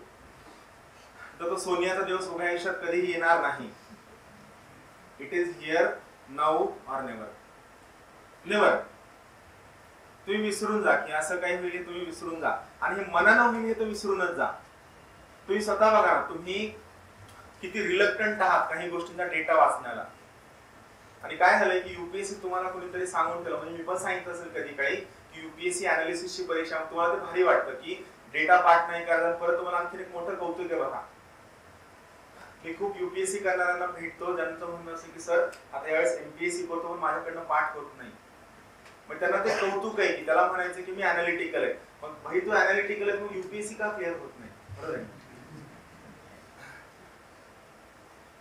तर तो सोनियाचा दिवस उभ्या आयुष्यात कधीही येणार नाही. It is here now or never. Never. तुम्ही विसरून जा की असं काही होईल, तुम्ही विसरून जा. आणि हे मनानं होईल हे तर विसरूनच जा. तुम्ही स्वतः बघा तुम्ही किती रिलक्टंट आहात काही गोष्टींचा डेटा वाचण्याला. आणि काय झालंय की युपीएससी तुम्हाला कोणीतरी सांगून केलं, म्हणजे मी पण सांगितलं असेल कधी काही की युपीएससी अनालिसिसची परीक्षा तुम्हाला ते भारी वाटतं की डेटा पाठ नाही करणार. परत तुम्हाला आणखी एक मोठं कौतुक आहे बघा. मी खूप युपीएससी करणाऱ्यांना भेटतो ज्यांचं म्हणणं असेल की सर आता यावेळेस एमपीएससी करतो पण माझ्याकडनं पाठ होत नाही. मग त्यांना ते कौतुक आहे की त्याला म्हणायचं की मी अनालिटिकल आहे. मग भाई तू अनालिटिकल आहे, तू युपीएससी का क्लिअर होत नाही? बरोबर आहे.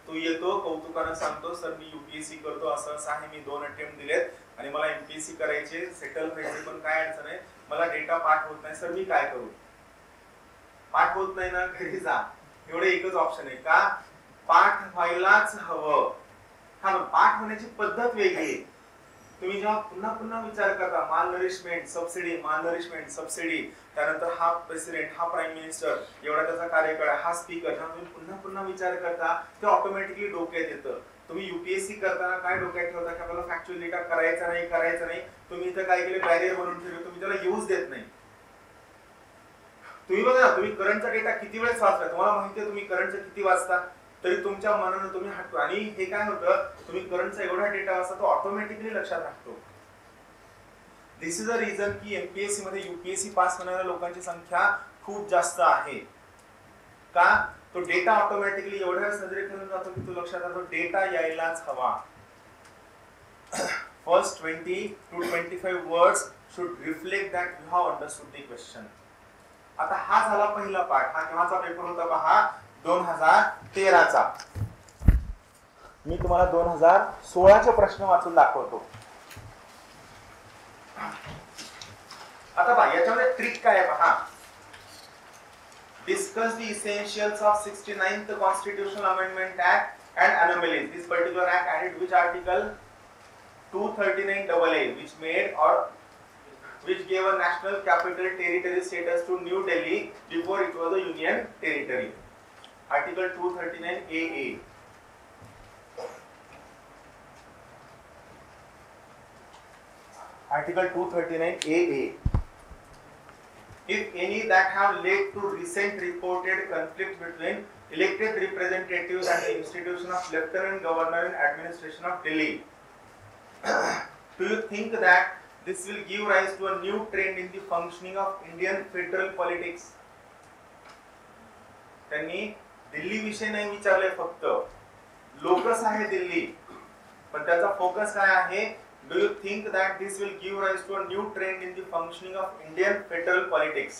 तू येतो कौतुकानं सांगतो सर मी युपीएससी करतो, असं असं आहे, मी 2 अटेम्प्ट दिलेत आणि मला एमपीएससी करायचे, सेटल व्हायचे, पण काय अडचण आहे, मला डेटा पाठ होत नाही सर, मी काय करू? पाठ होत नाही ना, घरी जा. एवढे एकच ऑप्शन आहे का पाठ व्हायलाच हवं. हा, पाठ होण्याची पद्धत वेगळी आहे. तुम्ही जेव्हा पुन्हा पुन्हा विचार करता माल नरिशमेंट सबसिडी, माल नरिशमेंट सबसिडी, त्यानंतर हा प्रेसिडेंट, हा प्राईम मिनिस्टर, एवढा त्याचा कार्यकाळ, हा स्पीकर, जेव्हा तुम्ही पुन्हा पुन्हा विचार करता ते ऑटोमॅटिकली डोक्यात येतं. तुम्ही युपीएससी करताना काय डोक्यात ठेवता की आपल्याला फॅक्च्युअल डेटा करायचा नाही. तुम्ही इथं काय केले, बॅरियर बनवून ठेवले, तुम्ही त्याला यूज देत नाही. तुम्ही बघा ना, तुम्ही करंटचा डेटा किती वेळेस वाचला, तुम्हाला माहिती आहे तुम्ही करंटचा किती वाचता, तरी तुमच्या मनानं तुम्ही हटतो. आणि हे काय होतं, तुम्ही करंटचा एवढा डेटा वाचता तो ऑटोमॅटिकली लक्षात राहतो. दिस इज अ रिझन की एमपीएससी मध्ये युपीएससी पास होणाऱ्या लोकांची संख्या खूप जास्त आहे. का? तो डेटा ऑटोमॅटिकली एवढ्या नजरे ठेवून जातो की तो लक्षात राहतो. डेटा यायलाच हवा. First 20 to 25 words should reflect that you have understood the question. आता हा झाला पहिला पाठ. हा केव्हाचा पेपर होता पहा, 2013 चा. मी तुम्हाला 2016 चे प्रश्न वाचून दाखवतो. आता पहा याच्यामध्ये ट्रिक काय आहे पहा. Discuss the essentials of 69th Constitutional Amendment Act and anomalies. This particular act added which article? 239AA, which made or which gave a national capital territory status to New Delhi before it was a union territory. Article 239 AA. Article 239 AA. If any that have led to recent reported conflict between elected representatives and the institution of Lieutenant Governor and administration of Delhi, do you think that this will give rise to a new trend in the functioning of Indian federal politics? त्यांनी दिल्ली विषय नाही विचारले, फक्त locus आहे दिल्ली, पण त्याचा focus काय आहे? Do you think that this will give rise to a new trend in the functioning of Indian federal politics?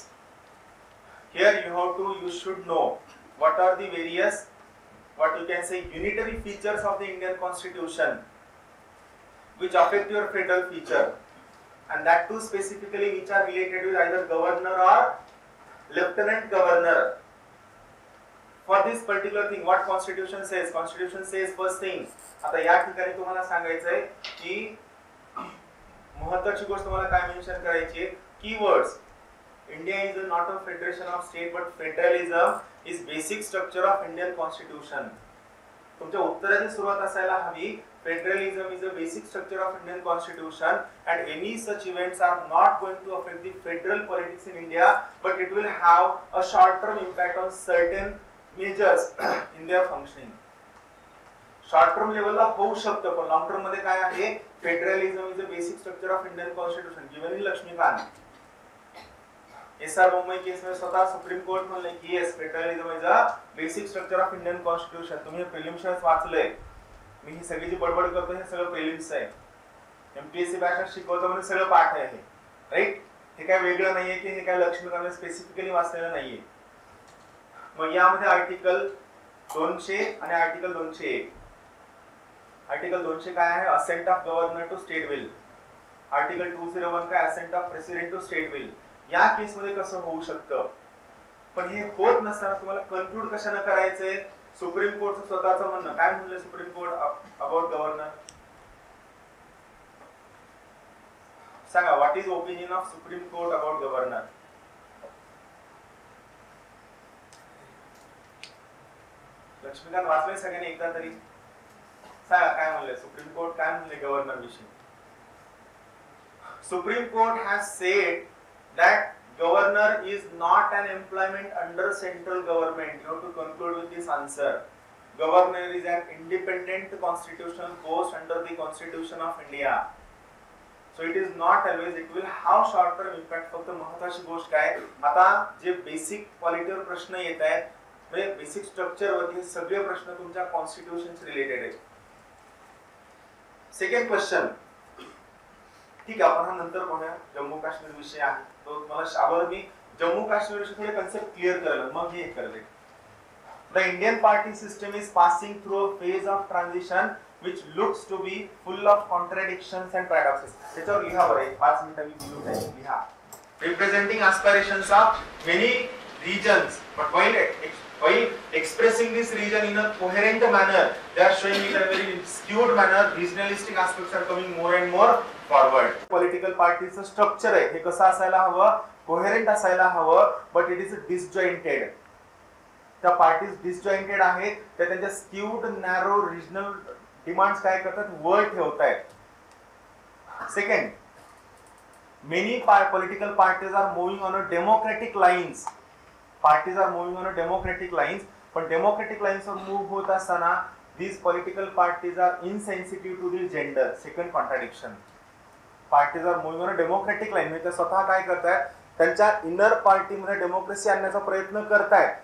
Here you should know what are the various, what you can say, unitary features of the Indian Constitution which affect your federal feature, and that too specifically which are related with either governor or lieutenant governor. For this particular thing, what Constitution says? Constitution says first thing, आता या ठिकाणी तुम्हाला सांगायचंय की महत्त्वाची गोष्ट तुम्हाला काय मेंशन करायची आहे? Keywords. India is not a federation of state, but federalism is basic structure of Indian Constitution. तुमच्या उत्तराची सुरुवात असायला हवी, federalism is a basic structure of Indian Constitution and any such events are not going to affect the federal politics in India, but it will have a short term impact on certain measures in their functioning. Short term लेवलला होऊ शकतं, पण long term मध्ये काय आहे? Federalism is a basic structure of Indian constitution given in Laxmikanth. SR मुंबई case में स्वतः सुप्रीम कोर्ट म्हणले की yes, federalism is a basic structure of Indian constitution. तुम्ही प्रिलिम्स वाचलंय, मी ही सगळी जी बडबड करतो हे सगळं प्रिलिम्स आहे. एमपीएससी बॅचला शिकवतो म्हणजे सगळं पाठ आहे हे, राईट? हे काय वेगळं नाहीये की हे काय लक्ष्मीकांत स्पेसिफिकली वाचलेलं नाहीये. मग यामध्ये आर्टिकल 200 आणि आर्टिकल 201. आर्टिकल 200 काय आहे? Assent of governor to state will. Article 201 काय? Assent of president to state will. या केस मध्ये कसं होऊ शकतं? पण हे होत नसताना तुम्हाला कन्क्लूड कशाने करायचंय? सुप्रीम कोर्टचं स्वतःचं म्हणणं काय म्हणलं सुप्रीम कोर्ट अबाउट गव्हर्नर? सांगा, what is opinion of supreme court about governor? Laxmikanth वाचलंय सगळ्यांनी एकदा तरी? सांगा काय म्हणले सुप्रीम कोर्ट, काय म्हणले गव्हर्नर विषयी? Supreme court has sed that governor is not an employment under central government. You have to conclude with this answer. Governor is an independent constitutional post under the Constitution of India. So it is not always, it will have short term impact. फक्त महत्त्वाची गोष्ट काय, आता जे basic political प्रश्न येत आहेत, म्हणजे बेसिक स्ट्रक्चर वरती सगळे प्रश्न तुमच्या कॉन्स्टिट्यूशन रिलेटेड आहेत. सेकंड क्वेश्चन, ठीक आहे, आपण हा नंतर पाहूया. जम्मू काश्मीर विषय आहे तो तुम्हाला अगोदर मी जम्मू काश्मीर विषयी थोडे कन्सेप्ट क्लिअर करेल, मग हे करेल. The Indian party system is passing through a phase of transition which looks to be full of contradictions and paradoxes. त्याच्यावर लिहा बरं, 5 मिनिटांनी बोलू टाइम लिहा. Representing aspirations of many regions, but while expressing this region in a coherent manner, they are showing it in a very skewed manner. Regionalistic aspects are coming more and more forward. Political parties structure आहे, हे कसं असायला हवं? Coherent असायला हवं, but it is disjointed. त्या parties disjointed आहेत, त्या त्यांच्या स्क्यूड नॅरो रिजनल डिमांड्स काय करतात? वर ठेवतायत. Second, many political parties are moving on a democratic lines. Parties are moving on a democratic lines, पण डेमोक्रेटिक लाईन्सवर मूव्ह होत असताना these political parties are insensitive to the gender. Second contradiction. Parties are moving on a democratic line. म्हणजे ते स्वतः काय करतायत? त्यांच्या इनर पार्टीमध्ये डेमोक्रेसी आणण्याचा प्रयत्न करतायत,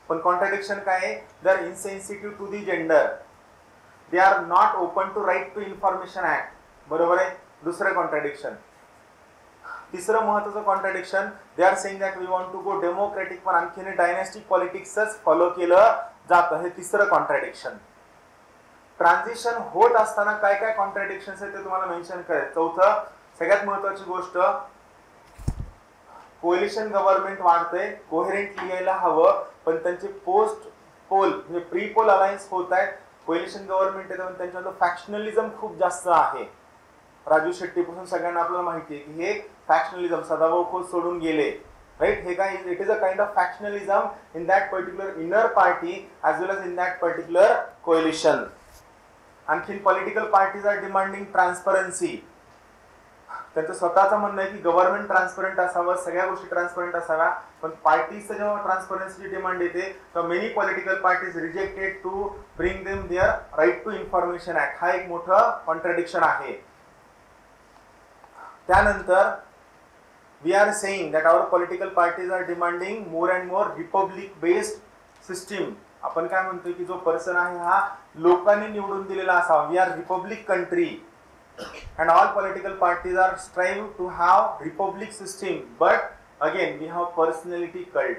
पण कॉन्ट्रडिक्शन काय आहे? They are insensitive to the gender. They are not open to right to information act. बरोबर आहे? दुसरं कॉन्ट्रडिक्शन. तिसरं महत्त्वाचं contradiction, they are saying that we want to go democratic, पण आणखीन डायनेस्टिक पॉलिटिक्सच फॉलो केलं जातं. हे तिसरं कॉन्ट्रडिक्शन. ट्रान्झिशन होत असताना काय काय कॉन्ट्रडिक्शन्स आहेत ते तुम्हाला मेन्शन करायचं. चौथं, सगळ्यात महत्त्वाची गोष्ट, कोएलिशन गव्हर्नमेंट वाढतंय, कोहेरेंट यायला हवं, पण त्यांचे पोस्ट पोल म्हणजे प्री पोल अलायन्स होत आहेत. कोएलिशन गव्हर्नमेंट आहे, त्यांच्यामध्ये फॅक्शनलिझम खूप जास्त आहे. राजू शेट्टी पासून सगळ्यांना आपल्याला माहिती आहे की हे फॅक्शनलिझम, सदाभाऊ खोत सोडून गेले, राईट. हे काय, it is a kind of factionalism in that particular inner party as well as in that particular coalition. आणखी political parties are demanding transparency. त्यांचं स्वतःचं म्हणणं आहे की गव्हर्नमेंट ट्रान्सपरंट असावं, सगळ्या गोष्टी ट्रान्सपरंट असाव्या. पण पार्टीचं जेव्हा ट्रान्सपरन्सीची डिमांड येते तर many political parties rejected to bring them their right to information act. हा एक मोठं कॉन्ट्रडिक्शन आहे. त्यानंतर we are saying that our political parties are demanding more and more republic based system. आपण काय म्हणतोय की जो पर्सन आहे हा लोकांनी निवडून दिलेला असावा. We are republic country and all political parties are strive to have republic system, but again we have personality cult.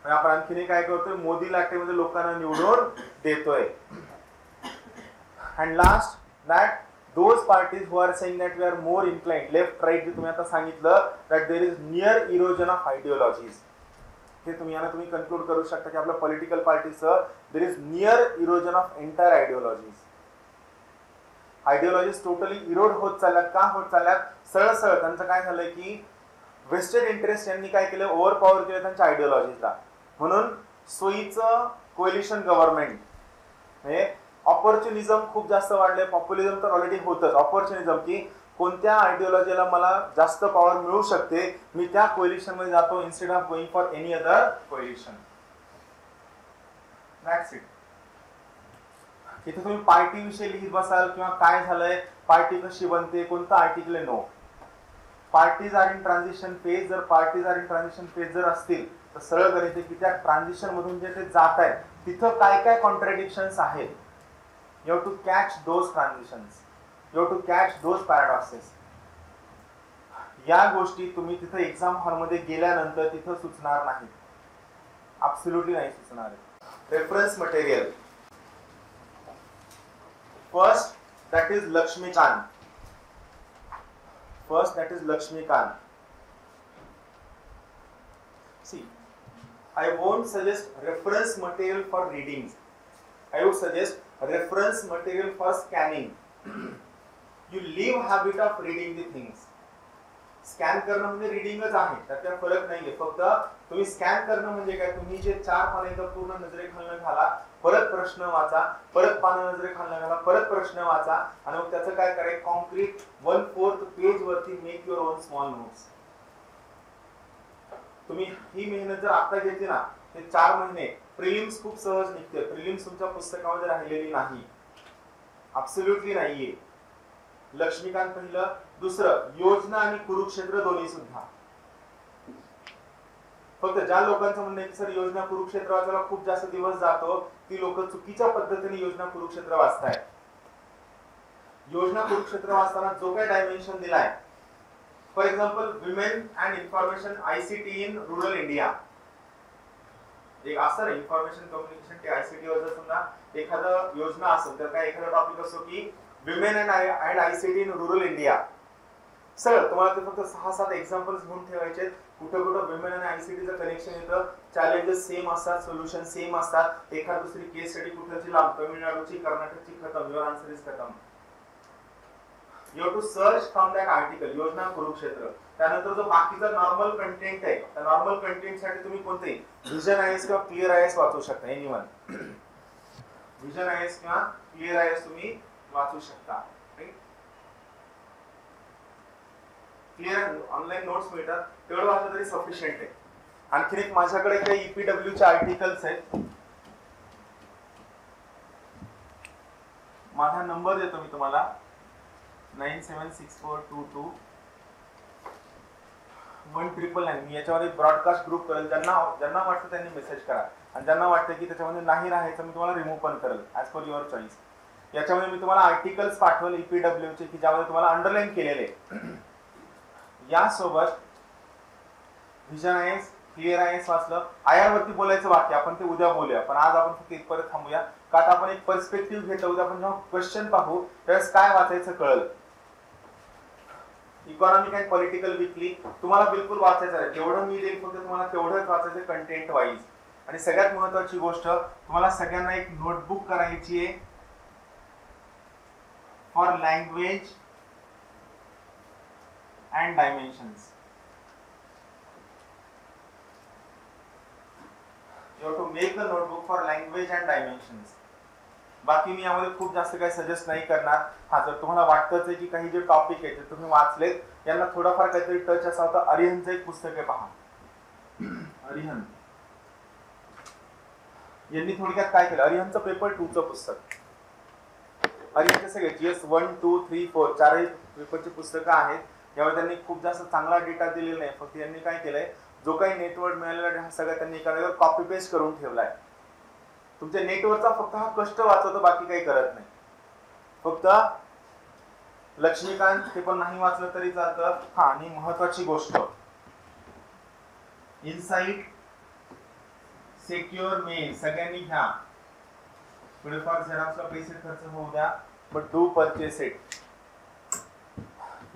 आपण आणखीन काय करतोय, मोदी लाटेमध्ये लोकांना निवडून देतोय. and last that those parties who are saying that we are more inclined left right, जे तुम्ही आता सांगितलं that there is near erosion of ideologies. हे तुम्ही याला तुम्ही कन्क्लूड करू शकता की आपल्या पॉलिटिकल पार्टीचं there is near erosion of entire ideologies. Ideologies totally Erode होत चालल्यात. का होत चालल्यात? सरळ सरळ त्यांचं काय झालंय की वेस्टेड इंटरेस्ट यांनी काय केलं, ओव्हर पॉवर केलं त्यांच्या आयडिओलॉजीजला. म्हणून सोयीचं कोएलिशन गव्हर्नमेंट म्हणजे ऑपॉर्च्युनिझम खूप जास्त वाढले. पॉप्युलिझम तर ऑलरेडी होतच. ऑपॉर्च्युनिझम की कोणत्या आयडिओलॉजीला मला जास्त पॉवर मिळू शकते, मी त्या कोएलिशन मध्ये जातो instead of going for any other coalition. That's it. इथे तुम्ही पार्टी विषयी लिहित बसाल किंवा काय झालंय, पार्टी कशी बनते, कोणतं आर्टिकल आहे, no. Parties are in transition phase. जर parties are in transition phase जर असतील तर सरळ गणित की त्या ट्रान्झिशन मधून जे ते जात आहेत तिथं काय काय कॉन्ट्रडिक्शन्स आहेत. You have to catch those transitions, you have to catch those paradoxes. या गोष्टी तुम्ही तिथं एक्झाम हॉलमध्ये गेल्यानंतर तिथं सुचणार नाहीत, ऍब्सोल्युटली नाही सुचणार. Reference material first, that is Lakshmikant. First, that is Lakshmikant. See, I won't suggest reference material for readings. I would suggest reference material for scanning. You leave habit of reading the things. Scan करणं म्हणजे रीडिंगच आहे, त्यात काही फरक नाहीये. फक्त तुम्ही scan करणं म्हणजे काय, तुम्ही जे 4 पानं एकदा पूर्ण नजरेखालनं घाला, परत प्रश्न वाचा, परत पानं नजरेखालनं घाला, परत प्रश्न वाचा आणि मग त्याचं काय करायचं, कॉन्क्रीट 1/4 पेज वरती make your on small notes. तुम्ही ही मेहनत जर आता घेतली ना, ते 4 महिने प्रिलिम्स खूप सहज निघते. प्रिलिम्स तुमच्या पुस्तकामध्ये राहिलेली नाही, ऍब्सोल्युटली नाहीये. लक्ष्मीकांत पहिलं. दुसरं, योजना आणि कुरुक्षेत्र दोन्ही सुद्धा. फक्त ज्या लोकांचं म्हणणं आहे की सर योजना कुरुक्षेत्र वाचायला खूप जास्त दिवस जातो, ती लोक चुकीच्या पद्धतीने योजना कुरुक्षेत्र वाचतायत. योजना कुरुक्षेत्र वाचताना जो काही डायमेन्शन दिलाय, for example women and information ICT in rural India, एक असं इन्फॉर्मेशन कम्युनिकेशन ते ICT वर जर समजा एखादं योजना असेल तर काय एखादा टॉपिक असतो की women and ICT in rural India. Sir तुम्हाला ते फक्त 6-7 एक्झाम्पल्स घेऊन ठेवायचे. कुठं कुठं विमेन आणि ICTचं कनेक्शन येतं, चॅलेंजेस सेम असतात, सोल्युशन सेम असतात. एखाद दुसरी केस स्टडी कुठल्याची लांब, तमिळनाडूची, कर्नाटकची, खतम, युअर आन्सर इज खतम. You have to search from that article Yojana Kurukshetra. त्यानंतर जो बाकीचा नॉर्मल कंटेंट आहे, त्या नॉर्मल कंटेंट साठी तुम्ही कोणते व्हिजन IAS किंवा क्लिअर IAS वाचू शकता. एनीवन व्हिजन IAS किंवा क्लिअर IAS तुम्ही वाचू शकता. क्लिअर ऑनलाईन नोट्स मिळतात, तेवढं वाचलं तरी सफिशियंट आहे. आणखीन एक माझ्याकडे काही EPW चे आर्टिकल्स आहेत. माझा नंबर देतो मी तुम्हाला 976422 मी याच्यावर एक ब्रॉडकास्ट ग्रुप करेल. ज्यांना वाटतं त्यांनी मेसेज करा आणि ज्यांना वाटतं की त्याच्यामध्ये नाही राहायचं मी तुम्हाला रिमूव्ह पण करेल ऍज पर युअर चॉईस. याच्यामध्ये मी तुम्हाला आर्टिकल्स पाठवले EPW चे की ज्यामध्ये तुम्हाला अंडरलाईन केलेले. यासोबत व्हिजन IAS, क्लिअर IAS वाचलं. IR वरती बोलायचं बाकी, आपण ते उद्या बोलूया, पण आज आपण फक्त इथपर्यंत थांबूया. का आता आपण एक पर्स्पेक्टिव्ह घेतलं, उद्या आपण जेव्हा क्वेश्चन पाहू त्यावेळेस काय वाचायचं कळलं. इकॉनॉमिक अँड पॉलिटिकल वीकली तुम्हाला बिलकुल वाचायचं आहे, जेवढं मी देईल फक्त तुम्हाला तेवढंच वाचायचं कंटेंट वाईज. आणि सगळ्यात महत्वाची गोष्ट, तुम्हाला सगळ्यांना एक नोटबुक करायची आहे for language and dimensions. You have to make the notebook for language and dimensions. बाकी मी यामध्ये खूप जास्त काही सजेस्ट नाही करणार. हा जर तुम्हाला वाटतच आहे की काही जे टॉपिक आहे ते तुम्ही वाचलेत यांना थोडाफार काहीतरी टच असा होता, अरिहंतचं एक पुस्तक आहे पहा. अरिहंत यांनी थोडक्यात काय केलं, अरिहंतचं पेपर 2 चं पुस्तक. अरिहंतचे सगळे GS 1, 2, 3, 4 चारही पेपरची पुस्तकं आहेत. यावर त्यांनी खूप जास्त चांगला डेटा दिलेला नाही. फक्त यांनी काय केलंय, जो काही नेटवर मिळालेला हा सगळं त्यांनी एका जागेवर कॉपी पेस्ट करून ठेवलाय. तुमच्या नेटवरचा फक्त हा कष्ट वाचवतो, बाकी काही करत नाही. फक्त लक्ष्मीकांत हे पण नाही वाचलं तरी चालतं. हा, आणि महत्वाची गोष्ट, इनसाइट सेक्युअर मेल सगळ्यांनी घ्या. थोडेफार झेरॉक्सला पैसे खर्च होऊ द्या, बट डू परचेस इट.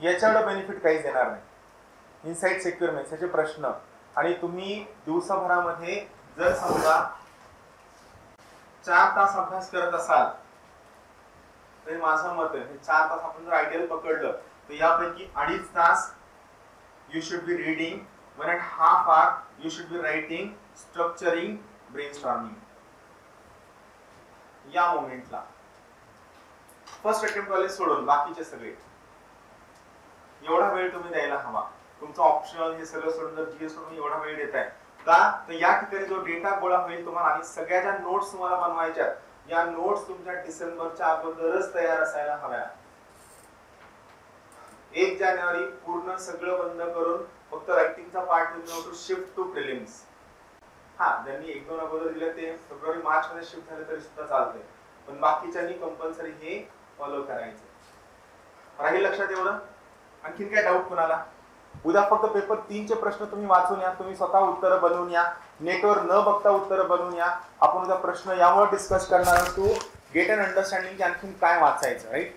याच्यावर बेनिफिट काहीच देणार नाही. इनसाइट सेक्युअर मेल याचे प्रश्न, आणि तुम्ही दिवसाभरामध्ये जर समजा 4 तास अभ्यास करत असाल तर माझं मत आहे 4 तास आपण जर आयडियल पकडलं तर यापैकी 2.5 तास you should be reading, 1.5 hour you should be writing, structuring, brainstorming. या मोमेंटला फर्स्ट अटेम्प्ट वाले सोडून बाकीचे सगळे एवढा वेळ तुम्ही द्यायला हवा. तुमचं ऑप्शन हे सगळं सोडून जर जीएस सोडून एवढा वेळ देताय का, तर या ठिकाणी जो डेटा गोळा होईल तुम्हाला आणि सगळ्या ज्या नोट्स तुम्हाला बनवायच्या, या नोट्स तुमच्या डिसेंबरच्या अगोदरच तयार असायला हव्या. 1 जानेवारी पूर्ण सगळं बंद करून फक्त रायटिंगचा part to shift to prelims. हा, ज्यांनी 1-2 अगोदर दिले ते फेब्रुवारी मार्च मध्ये शिफ्ट झाले तरी सुद्धा चालते, पण बाकीच्यांनी कंपल्सरी हे फॉलो करायचं. राहील लक्षात एवढं? आणखीन काय डाऊट कुणाला? उद्या फक्त पेपर 3 चे प्रश्न तुम्ही वाचून या, तुम्ही स्वतः उत्तर बनवून या, नेटवर न बघता उत्तर बनवून या. आपण उद्या प्रश्न यावर डिस्कस करणार टू गेट अन अंडरस्टँडिंग की आणखीन काय वाचायचं, राईट?